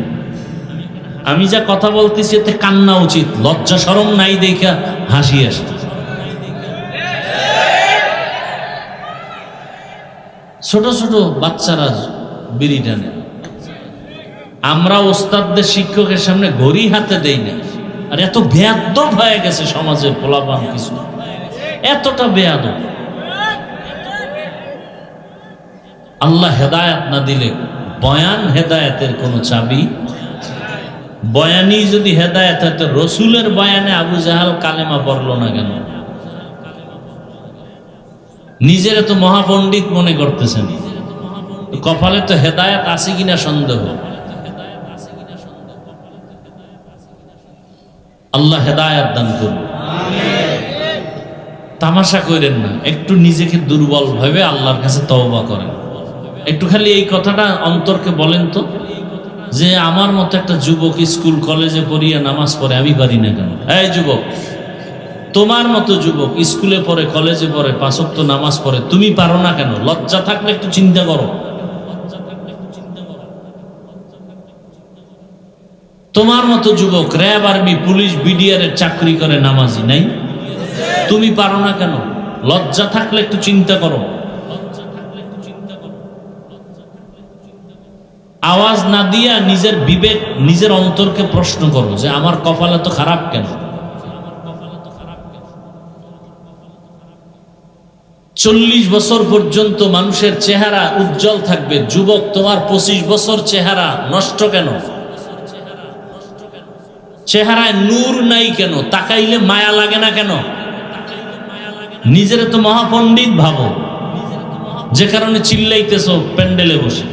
আমি যা কথা বলতেছি এতে কান্না উচিত, লজ্জা শরম নাই দেখা হাসি আসে। ছোট ছোট বাচ্চারা বিড়ি টানে, আমরা ওস্তাদদের শিক্ষকের সামনে ঘড়ি হাতে দেই না। আর এত বেয়াদব হয়ে গেছে সমাজের পোলাপান, কিছু এতটা বেয়াদব। আল্লাহ হেদায়েত না দিলে বয়ান হেদায়েতের কোনো চাবি। বয়ানি যদি হেদায়েত হয়, তো রসুলের বয়ানে আবু জাহাল কালেমা পড়লো না কেন? নিজের তো মহাপণ্ডিত মনে করতেছেন, কপালে তো হেদায়েত আছে কিনা সন্দেহ। আল্লাহ হেদায়েত দান করুন। তামাশা করেন না, একটু নিজেকে দুর্বল ভাবে আল্লাহর কাছে তওবা করেন। একটু খালি এই কথাটা অন্তরকে বলেন তো, যে আমার মতো একটা যুবক স্কুল কলেজে পড়িয়া নামাজ পড়ে, আমি পারি না কেন? এই যুবক, তোমার মতো যুবক স্কুলে পড়ে, কলেজে পড়ে, 5 ওয়াক্ত নামাজ পড়ে, তুমি পারো না কেন? লজ্জা থাকলে একটু চিন্তা করো। তোমার মতো যুবক র্যাব, আর্মি, পুলিশ, বিডিআর এর চাকরি করে, নামাজি নাই? তুমি পারো না কেন? লজ্জা থাকলে একটু চিন্তা করো। আওয়াজ না দিয়া নিজের বিবেক, নিজের অন্তরকে প্রশ্ন করো যে আমার কপাল এত খারাপ কেন? 40 বছর পর্যন্ত মানুষের চেহারা উজ্জ্বল থাকবে, যুবক তোমার 25 বছর চেহারা নষ্ট কেন? চেহারায় নূর নাই কেন? তাকাইলে মায়া লাগে না কেন? নিজের তো মহাপণ্ডিত ভাবো, যে কারণে চিল্লাইতেছ প্যান্ডেলে বসে।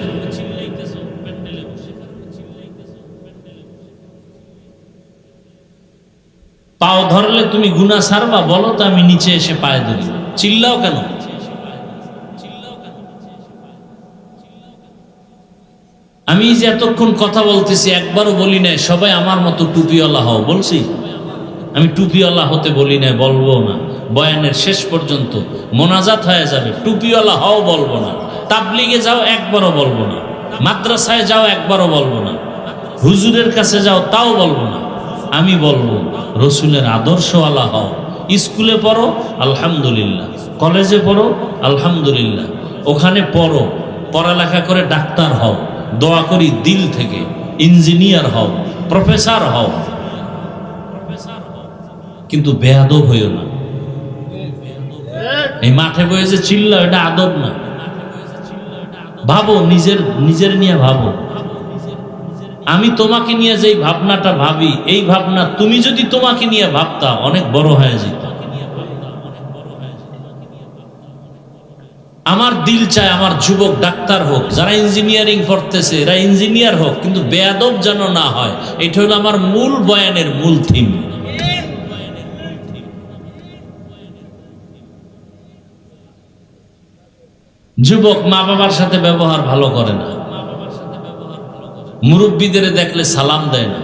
পাও ধরলে তুমি গুনাহ ছাড়বা? বলো তো আমি নিচে এসে পায়ে ধরি। চিল্লাও কেন? আমি যে এতক্ষণ কথা বলতেছি একবারও বলি নাই সবাই আমার মতো টুপিওয়ালা হও, বলছি? আমি টুপিওয়ালা হতে বলি নাই, বলবো না। বয়ানের শেষ পর্যন্ত মোনাজাত হয়ে যাবে, টুপিওয়ালা হও বলবো না। তাবলিগে যাও একবারও বলবো না, মাদ্রাসায় যাও একবারও বলবো না, হুজুরের কাছে যাও তাও বলবো না। আমি বলবো রসুলের আদর্শওয়ালা হও। স্কুলে পড়ো আলহামদুলিল্লাহ, কলেজে পড়ো আলহামদুলিল্লাহ, ওখানে পড়ো, পড়ালেখা করে ডাক্তার হও, দোয়া করি দিল থেকে, ইঞ্জিনিয়ার হও, প্রফেসর হও, কিন্তু বেয়াদব হইও না। এই মাঠে বয়ে যে চিল্লাও, এটা আদব না। ভাবো, নিজের নিয়ে ভাবো। আমি তোমাকে নিয়ে যেই ভাবনাটা ভাবি, এই ভাবনা তুমি যদি তোমাকে নিয়ে ভাবতা অনেক বড় হয়ে যেত। আমার দিল চায় আমার যুবক ডাক্তার হোক, যারা ইঞ্জিনিয়ারিং পড়তেছে এরা ইঞ্জিনিয়ার হোক, কিন্তু বেয়াদব যেন না হয়। এটা হলো আমার মূল বয়ানের মূল থিম। যুবক মা বাবার সাথে ব্যবহার ভালো করে না, মুরব্বীদের দেখলে সালাম দেয় না,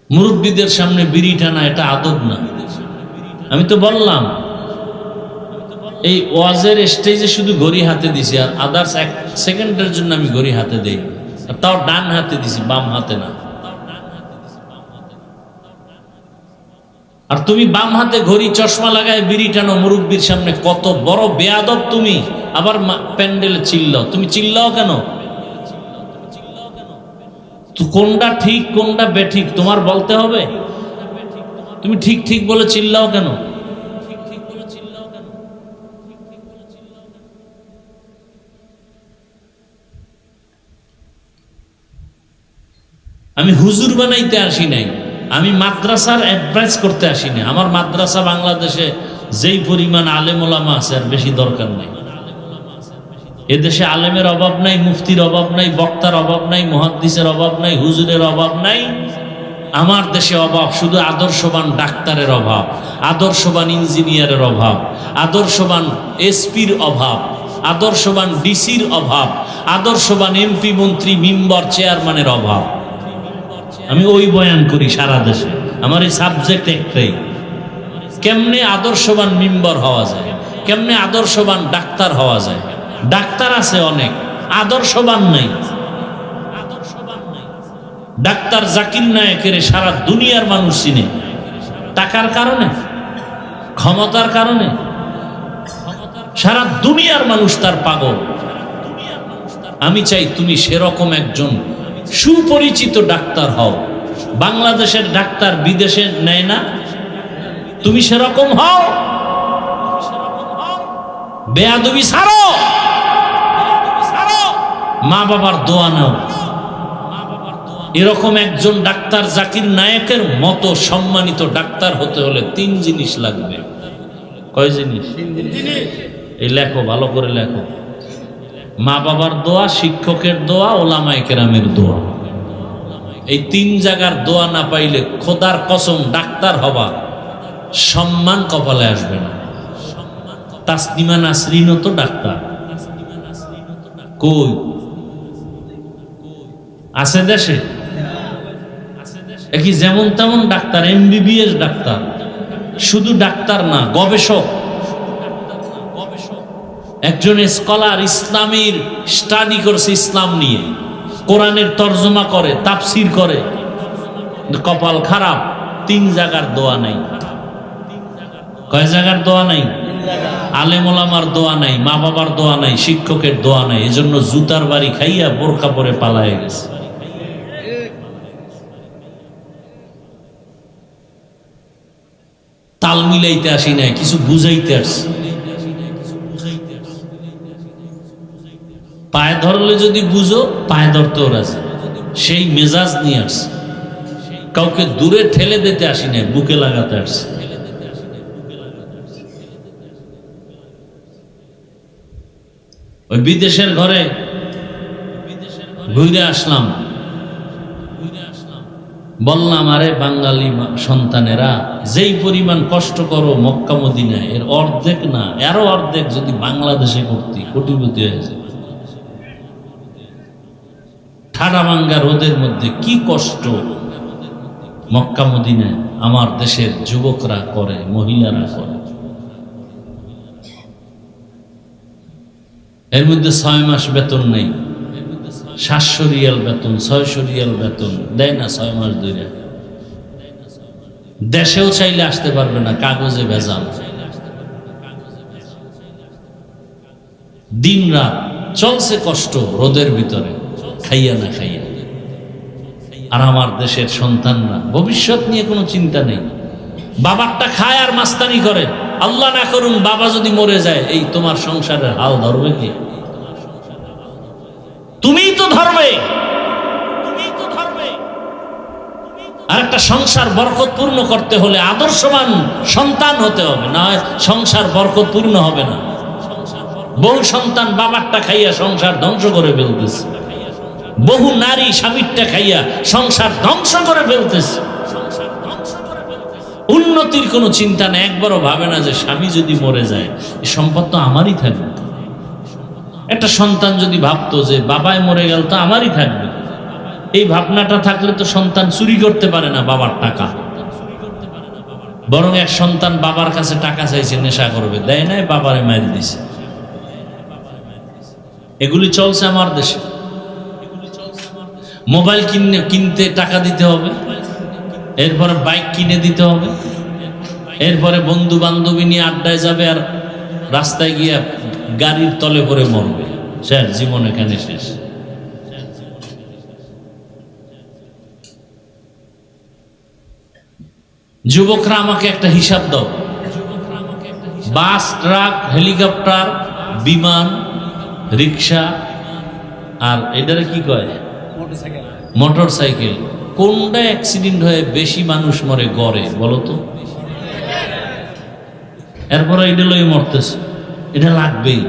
মুরব্বীদের সামনে বিড়ি টানা এটা আদব না। আমি তো বললাম এই ওয়াজের স্টেজে শুধু ঘড়ি হাতে দিছি, আর আদার্স 1 সেকেন্ডের জন্য আমি ঘড়ি হাতে দেই, তাও ডান হাতে দিছি, বাম হাতে না। আর তুমি বাম হাতে ঘড়ি, চশমা লাগায় বিড়ি টানো মুরব্বীর সামনে, কত বড় বেয়াদব তুমি। আবার প্যান্ডেলে চিল্লাও, তুমি চিল্লাও কেন? কোনটা ঠিক কোনটা বেঠিক তোমার বলতে হবে। তুমি ঠিক ঠিক বলে চিল্লাও কেন? আমি হুজুর বানাইতে আসি নাই, আমি মাদ্রাসার অ্যাডভাইস করতে আসি না। আমার মাদ্রাসা বাংলাদেশে যেই পরিমাণ আলেম ওলামা আছে আর বেশি দরকার নাই। এদেশে আলেমের অভাব নাই, মুফতির অভাব নাই, বক্তার অভাব নাই, মুহাদ্দিসের অভাব নাই, হুজুরের অভাব নাই। আমার দেশে অভাব শুধু আদর্শবান ডাক্তারের অভাব, আদর্শবান ইঞ্জিনিয়ারের অভাব, আদর্শবান এসপির অভাব, আদর্শবান ডিসির অভাব, আদর্শবান এমপি, মন্ত্রী, মেম্বার, চেয়ারম্যানের অভাব। আমি ওই বয়ান করি সারা দেশে। আমার এই সাবজেক্ট একটাই, কেমনে আদর্শবান মেম্বার হওয়া যায়, কেমনে আদর্শবান ডাক্তার হওয়া যায়। ডাক্তার আছে অনেক, আদর্শবান নাই। ডাক্তার জাকির নায়েকের সারা দুনিয়ার মানুষ চিনে, টাকার কারণে, ক্ষমতার কারণে সারা দুনিয়ার মানুষ তার পাগল। আমি চাই তুমি সেরকম একজন সুপরিচিত ডাক্তার হও। বাংলাদেশের ডাক্তার বিদেশে নেয় না, তুমি সেরকম হও। বেয়াদবি ছাড়ো, মা বাবার দোয়া নাও। এরকম একজন ডাক্তার জাকির নায়েকের মতো সম্মানিত ডাক্তার হতে হলে 3 জিনিস লাগবে। কয় জিনিস? এই লেখো, ভালো করে লেখো। মা বাবার দোয়া, শিক্ষকের দোয়া, ওলামায়ে কেরামের দোয়া। এই 3 জায়গার দোয়া না পাইলে খোদার কসম ডাক্তার হবা সম্মান কপালে আসবে না। তাসনিমা নাসরিনও তো ডাক্তার, কই আছে দেশে? কি যেমন তেমন ডাক্তার, MBBS ডাক্তার। শুধু ডাক্তার না, গবেষক। একজন স্কলার ইসলামের স্টাডি করছে, ইসলাম নিয়ে কোরআনের তর্জমা করে, তাফসির করে, কপাল খারাপ, 3 জায়গার দোয়া নাই। কয় জায়গার দোয়া নাই? আলেম ওলামার দোয়া নাই, মা বাবার দোয়া নাই, শিক্ষকের দোয়া নাই। এজন্য জুতার বাড়ি খাইয়া বোরকা পরে পালায়ে গেছে। তাল মিলাইতে আসি নাই, কিছু বুঝাইতে আসি। পায়ে ধরলে যদি বুঝো, পায়ে ধরতেও রাজি, সেই মেজাজ নিয়ে আসছে। কাউকে দূরে ঠেলে দিতে আসি নাই, বুকে লাগাতে আসছে। ওই বিদেশের ঘরে ঘুরে আসলাম, বললাম আরে বাঙালি সন্তানেরা, যেই পরিমাণ কষ্ট করো মক্কা মদিনায়, এর অর্ধেক না, আরো অর্ধেক যদি বাংলাদেশে করতি, কোটিপতি হয়েছে। ঠাডা ভাঙ্গা রোদের মধ্যে কি কষ্ট মক্কা মদিনায় আমার দেশের যুবকরা করে, মহিলারা করে। এর মধ্যে 6 মাস বেতন নেই, 700 রিয়াল বেতন, 600 রিয়াল বেতন দেয় না 6 মাস ধরে। দেশেও চাইলে আসতে পারবে না, কাগজে ভেজাল। দিন রাত চলছে কষ্ট রোদের ভিতরে, খাইয়া না খাইয়া। আর আমার দেশের সন্তানরা ভবিষ্যৎ নিয়ে কোনো চিন্তা নেই, বাবারটা খায় আর মাস্তানি করে। আল্লাহ না করুন বাবা যদি মরে যায়, এই তোমার সংসারের হাল ধরবে কি? তুমিই তো ধরবে। আর একটা সংসার বরকতপূর্ণ করতে হলে আদর্শবান সন্তান হতে হবে, না হয় সংসার বরকতপূর্ণ হবে না। বহু সন্তান বাবারটা খাইয়া সংসার ধ্বংস করে ফেলতেছে, বহু নারী স্বামীরটা খাইয়া সংসার ধ্বংস করে ফেলতেছে। উন্নতির কোনো চিন্তা নেই, একবারও ভাবে না যে স্বামী যদি মরে যায় এই সম্পদ তো আমারই থাকবে। একটা সন্তান যদি ভাবতো যে বাবাই মরে গেল তো আমারই থাকবে, এই ভাবনাটা থাকলে তো সন্তান চুরি করতে পারে না বাবার টাকা। বরং এক সন্তান বাবার কাছে টাকা চাইছে, নেশা করবে, দেয় নাই, বাবারে মারি দিছে। এগুলি চলছে আমার দেশে। মোবাইল কিনতে টাকা দিতে হবে, এরপরে বাইক কিনে দিতে হবে, এরপরে বন্ধু বান্ধবী নিয়ে আড্ডায় যাবে, আর রাস্তায় গিয়ে গাড়ির তলে পড়ে মরবে। শেষ, জীবন এখানে শেষ। যুবকরা আমাকে একটা হিসাব দাও, বাস, ট্রাক, হেলিকপ্টার, বিমান, রিক্সা, আর এটারে কি কয়, মোটর সাইকেল, কোনটা অ্যাক্সিডেন্ট হয়ে বেশি মানুষ মরে গড়ে বলো তো? এরপরে এটা লই মরতেছে, এটা লাগবেই।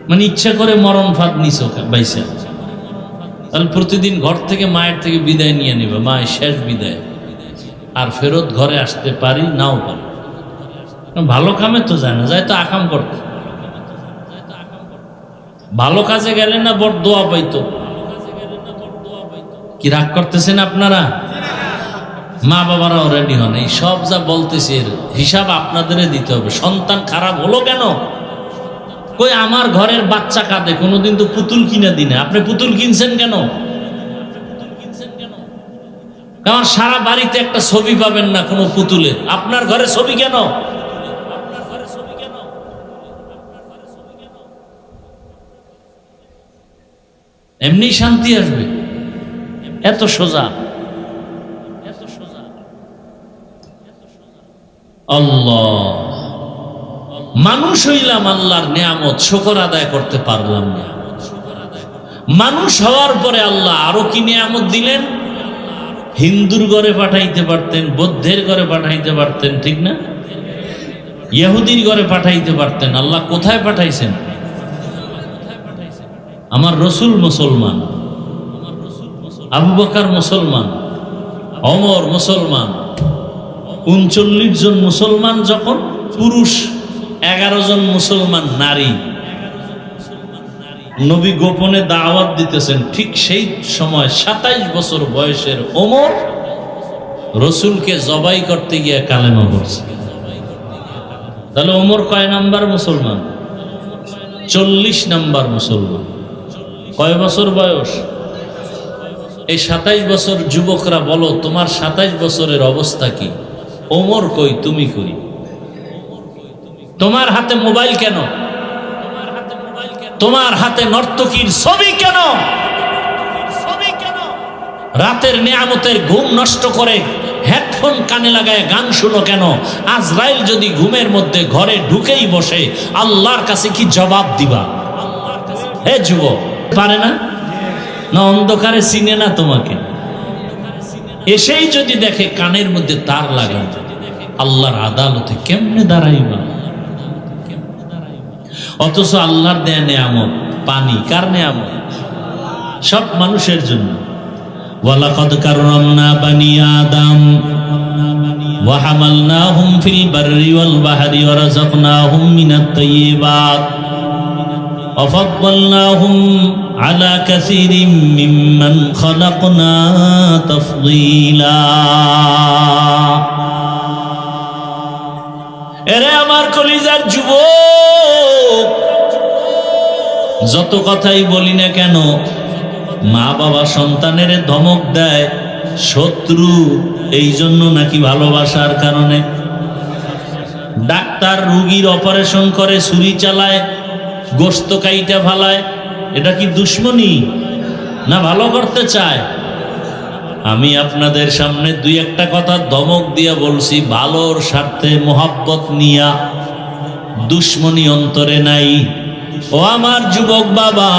মানে ইচ্ছা করে মরণ ফাঁদ নিছ বাইসা। তাহলে প্রতিদিন ঘর থেকে মায়ের থেকে বিদায় নিয়ে নেবে, মায়ের শেষ বিদায়, আর ফেরত ঘরে আসতে পারি নাও পারি। ভালো কামে তো যায় না, যায় তো আকাম করতে। ভালো কাজে গেলে না বড় দোয়া পাইতো। কি রাগ করতেছেন আপনারা? মা বাবারাও রেডি হন। এই সব যা বলতেছি এর হিসাব আপনাদের দিতে হবে। সন্তান খারাপ হলো কেন? কই আমার ঘরের বাচ্চা কাঁদে, কোনোদিন তো পুতুল কিনে দিনে। আপনি পুতুল কিনছেন কেন? কারণ সারা বাড়িতে একটা ছবি পাবেন না কোনো পুতুলের, আপনার ঘরে ছবি কেন? এমনি শান্তি আসবে, এত সোজা। আল্লাহ, মানুষ হইলাম, আল্লাহর নিয়ামত শুকর আদায় করতে পারলাম না। মানুষ হওয়ার পরে আল্লাহ আরো কি নিয়ামত দিলেন। হিন্দুর ঘরে পাঠাইতে পারতেন, বৌদ্ধের ঘরে পাঠাইতে পারতেন, ঠিক না? ইহুদির ঘরে পাঠাইতে পারতেন। আল্লাহ কোথায় পাঠাইছেন? আমার রসুল মুসলমান, আবু বকর মুসলমান, ওমর মুসলমান, 39 জন মুসলমান যখন পুরুষ, 11 জন মুসলমান নারী, নবী গোপনে দাওয়াত দিতেছেন। ঠিক সেই সময় 27 বছর বয়সের ওমর রসুলকে জবাই করতে গিয়ে কালেমা পড়ছে। তাহলে ওমর কয় নাম্বার মুসলমান? 40 নাম্বার মুসলমান। কয় বছর বয়স? এই 27 বছর যুবকরা বলো, তোমার 27 বছরের অবস্থা কি? ওমর কই, তুমি কই? তোমার হাতে মোবাইল কেন? তোমার হাতে নর্তকীর ছবি কেন? রাতের নিয়ামতের ঘুম নষ্ট করে হেডফোন কানে লাগায় গান শুনো কেন? আজরাইল যদি ঘুমের মধ্যে ঘরে ঢুকেই বসে, আল্লাহর কাছে কি জবাব দিবা? হে যুবক, পারে না? না অন্ধকারে চিনে না তোমাকে? এসেই যদি দেখে কানের মধ্যে তার লাগানো, আল্লাহর আদালতে কেমনে দাঁড়াইবা? অথচ আল্লাহর দেয়া নিয়ামত পানি, কার নিয়ামত? সব মানুষের জন্য। ওয়ালাকাদ কাররামনা বানি আদম ওয়া হামালনাহুম ফিল বাররি ওয়াল বাহরি ওয়া রাযাকনাহুম মিনাত তাইয়্যিবাত ওয়া ফাদ্দালনাহুম আলা কাসীরিম মিম্মান খালাকনা তাফদীলা। এরে আমার কলিজার যুবক, যত কথাই বলি না কেন, মা বাবা সন্তানের ধমক দেয় শত্রু, এই জন্য নাকি ভালোবাসার কারণে? ডাক্তার রুগীর অপারেশন করে, ছুরি চালায়, গোশত কাইটা ফালায়, এটা কি দুশ্মনী না ভালো করতে চায়? আমি আপনাদের সামনে দুই একটা কথা ধমক দিয়া বলছি, ভালোর স্বার্থে, মোহাব্বত নিয়া, দুশ্মনী অন্তরে নাই। ও আমার যুবক বাবা,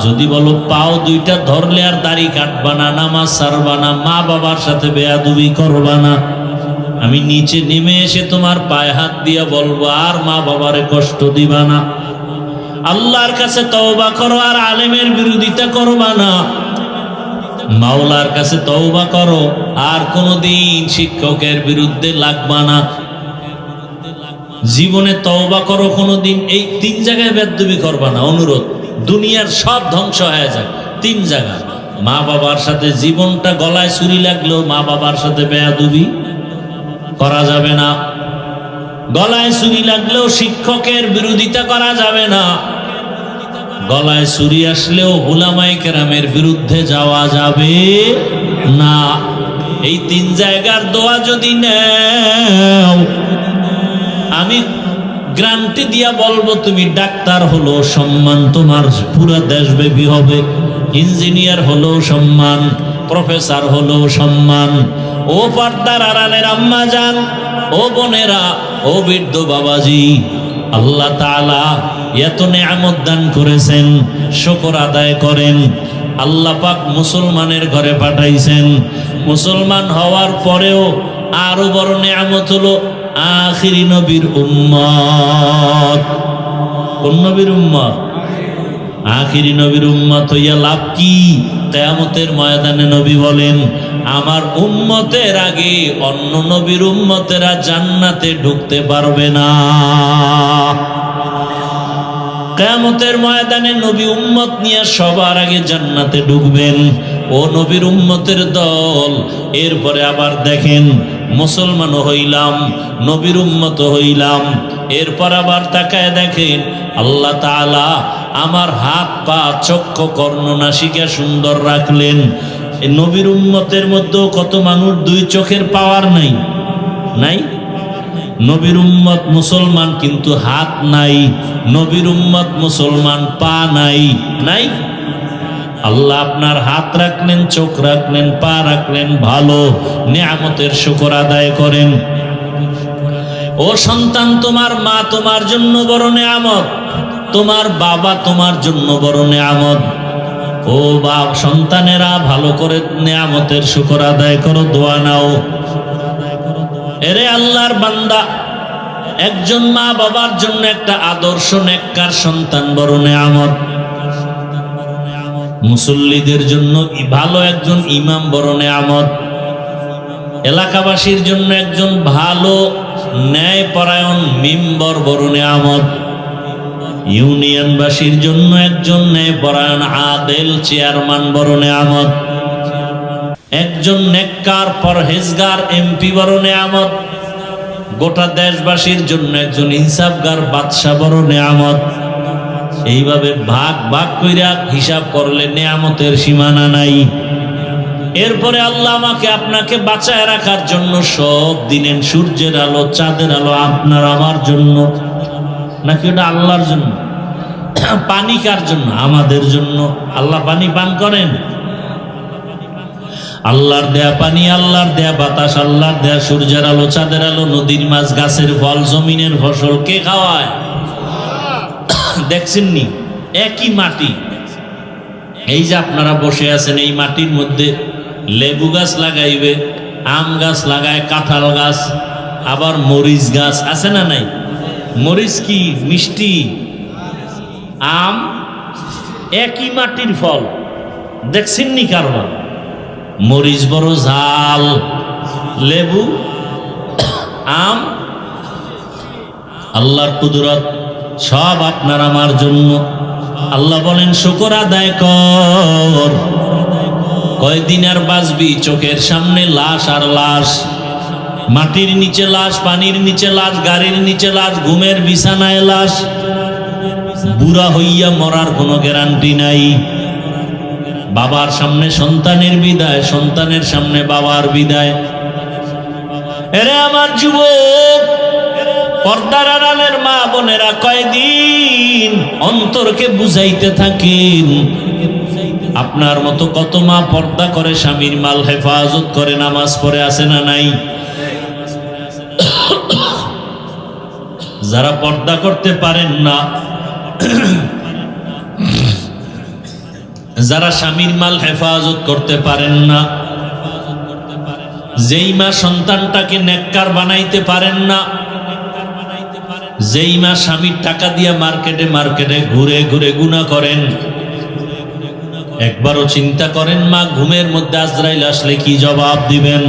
যদি বলো পাও দুইটা ধরলে আর দাড়ি কাটবা না, নামাজ ছাড়বা না, মা বাবার সাথে বেয়াদবি করবা না, আমি নিচে নেমে এসে তোমার পায়ে হাত দিয়া বলবো আর মা বাবারে কষ্ট দিবা না, আল্লাহর কাছে তওবা করো, আর আলেমের বিরোধিতা করবা না, মাওলার কাছে তওবা করো, আর কোনোদিন শিক্ষকের বিরুদ্ধে লাগবা না, জীবনে তওবা করো কোনোদিন এই 3 জায়গায় বেয়াদবি করবা না। অনুরোধ, দুনিয়ার সব ধ্বংস হয়ে যায় 3 জায়গায়। মা বাবার সাথে জীবনটা গলায় ছুরি লাগলেও মা বাবার সাথে বেয়াদবি করা যাবে না। গলায় ছুরি লাগলেও শিক্ষকের বিরোধিতা করা যাবে না। গলায় ছুরি আসলেও উলামায়ে কেরামের বিরুদ্ধে যাওয়া যাবে না। এই 3 জায়গার দোয়া যদি নেও, আমি গ্যারান্টি দিয়া বলবো, তুমি ডাক্তার হলো সম্মান তোমার পুরো দেশব্যাপী হবে, ইঞ্জিনিয়ার হলো সম্মান, প্রফেসর হলো সম্মান। ও পর্দার আড়ালের আম্মা জান, ও বোনেরা, ও বৃদ্ধ বাবাজি, আল্লাহ তাআলা এত নেয়ামত দান করেছেন, শুকর আদায় করেন। আল্লাহ পাক মুসলমানের ঘরে পাঠাইছেন, মুসলমান হওয়ার পরেও আরো বড় নেয়ামত হলো আখিরি নবীর উম্মত। কোন নবীর উম্মত? আখিরি নবীর উম্মত হইয়া লাভ কি? কিয়ামতের ময়দানে নবী বলেন, আমার উম্মতের আগে অন্য নবীর উম্মতেরা জান্নাতে ঢুকতে পারবে না। কিয়ামতের ময়দানে নবী উম্মত নিয়ে সবার আগে জান্নাতে ঢুকবেন, ও নবীর উম্মতের দল। এরপরে আবার দেখেন, মুসলমান হইলাম, নবীর উম্মত হইলাম, এরপর আবার তাকায় দেখেন আল্লাহ তাআলা আমার হাত পা চক্ষু কর্ণ নাসিকা সুন্দর রাখলেন। নবীর উম্মতের মধ্যেও কত মানুষ 2 চোখের পাওয়ার নাই, নাই? নবীর উম্মত মুসলমান কিন্তু হাত নাই, নবীর উম্মত মুসলমান পা নাই, নাই? আল্লাহ আপনার হাত রাখলেন, চোখ রাখলেন, পা রাখলেন, ভালো নিয়ামতের শুকর আদায় করেন। ও সন্তান, তোমার মা তোমার জন্য বড় নিয়ামত, তোমার বাবা তোমার জন্য বড় নিয়ামত। ও বাপ, সন্তানেরা ভালো করে নিয়ামতের শুকর আদায় করো, দোয়া নাও। এরে আল্লাহর বান্দা, একজন মা বাবার জন্য একটা আদর্শ নেককার সন্তান বড় নিয়ামত। মুসল্লিদের জন্য ভালো একজন ইমাম বড় নিয়ামত। এলাকাবাসীর জন্য একজন ভালো ন্যায়পরায়ণ মেম্বার বড় নিয়ামত। ইউনিয়নবাসীর জন্য একজন ন্যায়পরায়ণ আদেল চেয়ারম্যান বড় নিয়ামত। একজন নেককার পরহেজগার এমপি বড় নিয়ামত। গোটা দেশবাসীর জন্য একজন ইনসাফগার বাদশা বড় নিয়ামত। এইভাবে ভাগ ভাগ কইরা হিসাব করলে নেয়ামতের সীমানা নাই। এরপরে আল্লাহ আমাকে আপনাকে বাঁচায় রাখার জন্য সব দিলেন, সূর্যের আলো, চাঁদের আলো আপনার আমার জন্য, নাকি ওটা আল্লাহর জন্য? পানি কার জন্য? আমাদের জন্য। আল্লাহ পানি পান করেন? আল্লাহর দেয়া পানি, আল্লাহর দেয়া বাতাস, আল্লাহর দেয়া সূর্যের আলো, চাঁদের আলো, নদীর মাছ, গাছের ফল, জমিনের ফসল কে খাওয়ায়? দেখছেননি? একই মাটি। এই যে আপনারা বসে আছেন, এই মাটির মধ্যে লেবু গাছ লাগাইবে, আম গাছ লাগায়, কাঁঠাল গাছ, আবার মরিচ গাছ আছে না নাই? মরিচ কি মিষ্টি, আম একই মাটির ফল। দেখছেননি কারবার? মরিচ বড় ঝাল, লেবু, আম, আল্লাহর কুদরত সব আপনার আমার জন্য। আল্লাহ বলেন শুকর আদায় কর। কয়দিন আর বাঁচবি? চোখের সামনে লাশ আর লাশ, মাটির নিচে লাশ, পানির নিচে লাশ, গাড়ির নিচে লাশ, ঘুমের বিছানায় লাশ। বুড়া হইয়া মরার কোনো গ্যারান্টি নাই। বাবার সামনে সন্তানের বিদায়, সন্তানের সামনে বাবার বিদায়। এরে আমার যুবক, পর্দার আড়ালের মা বোনেরা, কয়দিন অন্তরকে বুঝাইতে থাকেন। আপনার মতো কত মা পর্দা করে, স্বামীর মাল হেফাজত করে, নামাজ পড়ে, আছে না নাই? যারা পর্দা করতে পারেন না, যারা স্বামীর মাল হেফাজত করতে পারেন না, যেই মা সন্তানটাকে নেককার বানাইতে পারেন না, যেই মা স্বামীর টাকা দিয়া মার্কেটে মার্কেটে ঘুরে ঘুরে গুনাহ করেন, একবারও চিন্তা করেন মা ঘুমের মধ্যে আজরাইল আসলে কি জবাব দিবেন?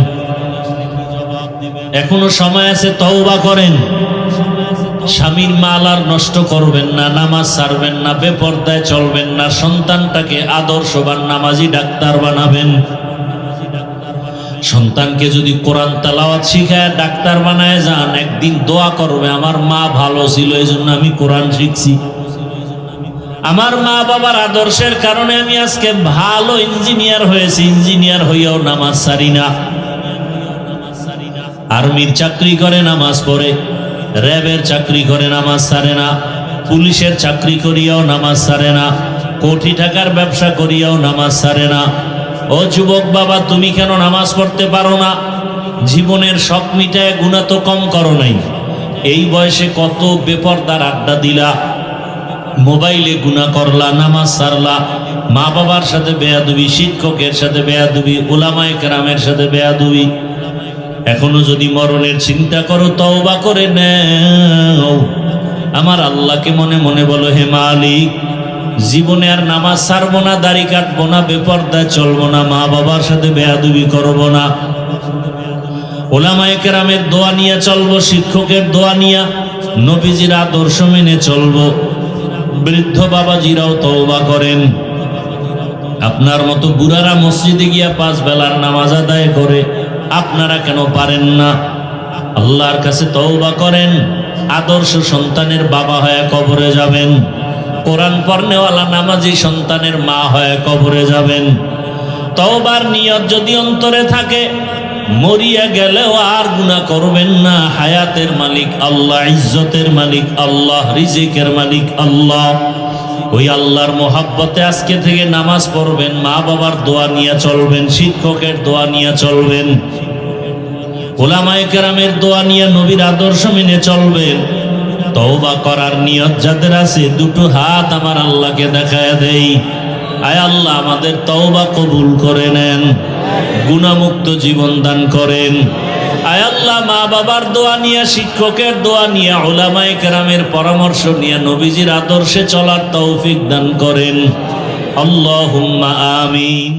এখনো সময় আছে, তওবা করেন। স্বামীর মাল আর নষ্ট করবেন না, নামাজ ছাড়বেন না, বেপরদায় চলবেন না, সন্তানটাকে আদর্শবান নামাজি ডাক্তার বানাবেন। সন্তানকে যদি কোরআন তেলাওয়াত শিখায় ডাক্তার বানায় যান, একদিন দোয়া করবে আমার মা ভালো ছিল, এই জন্য আমি কোরআন শিখছি। আমার মা বাবার আদর্শের কারণে আমি আজকে ভালো ইঞ্জিনিয়ার হয়েছি, ইঞ্জিনিয়ার হইয়াও নামাজ ছাড়ি না। আর্মির চাকরি করে নামাজ পড়ে, র্যাবের চাকরি করে নামাজ ছাড়ে না, পুলিশের চাকরি করিয়াও নামাজ ছাড়ে না, কোটি টাকার ব্যবসা করিয়াও নামাজ ছাড়ে না। ও যুবক বাবা, তুমি কেন নামাজ পড়তে পারো না? জীবনের শখ মিটায়, গুনাহ তো কম করো নাই। এই বয়সে কত বেপরদার আড্ডা দিলা, মোবাইলে গুনাহ করলা, নামাজ ছাড়লা, মা বাবার সাথে বেয়াদবি, শিক্ষকের সাথে বেয়াদবি, উলামায়ে কেরামের সাথে বেয়াদবি। এখনো যদি মরণের চিন্তা করো, তওবা করে নাও। আমার আল্লাহকে মনে মনে বলো, হে মালিক, জীবনে আর নামাজ ছাড়বো না, দাড়ি কাটবো না, বেপরদায় চলবো না, মা বাবার সাথে বেয়াদবি করবো না। উলামায়ে কেরামের দোয়া নিয়ে চলবো, শিক্ষকের দোয়া নিয়ে, নবীজির আদর্শ মেনে চলবো। বৃদ্ধ বাবাজিরাও তওবা করেন। আপনার মতো বুড়ারা মসজিদে গিয়া 5 বেলার নামাজ আদায় করে, আপনারা কেন পারেন না? আল্লাহর কাছে তওবা করেন। আদর্শ সন্তানের বাবা হয়ে কবরে যাবেন, কোরআন পড়নেওয়ালা নামাজি সন্তানের মা হয়ে কবরে যাবেন। তওবার নিয়ত যদি অন্তরে থাকে, মরিয়া গেলেও আর গুনাহ করবেন না। হায়াতের মালিক আল্লাহ, ইজ্জতের মালিক আল্লাহ, রিজিকের মালিক আল্লাহ। ওই আল্লাহর মোহাব্বতে আজকে থেকে নামাজ পড়বেন, মা বাবার দোয়া নিয়ে চলবেন, শিক্ষকের দোয়া নিয়ে চলবেন, উলামায়ে কেরামের দোয়া নিয়ে, নবীর আদর্শ মেনে চলবেন। তওবা করার নিয়ত যাদের আছে, দুটো হাত আমার আল্লাহকে দেখায় দেই। আয় আল্লাহ, আমাদের তওবা কবুল করে নেন, গুনাহমুক্ত জীবন দান করেন। আয় আল্লাহ, মা বাবার দোয়া নিয়ে, শিক্ষকের দোয়া নিয়ে, উলামায়ে কেরামের পরামর্শ নিয়ে নবীজির আদর্শে চলার তৌফিক দান করেন। আল্লাহুম্মা আমিন।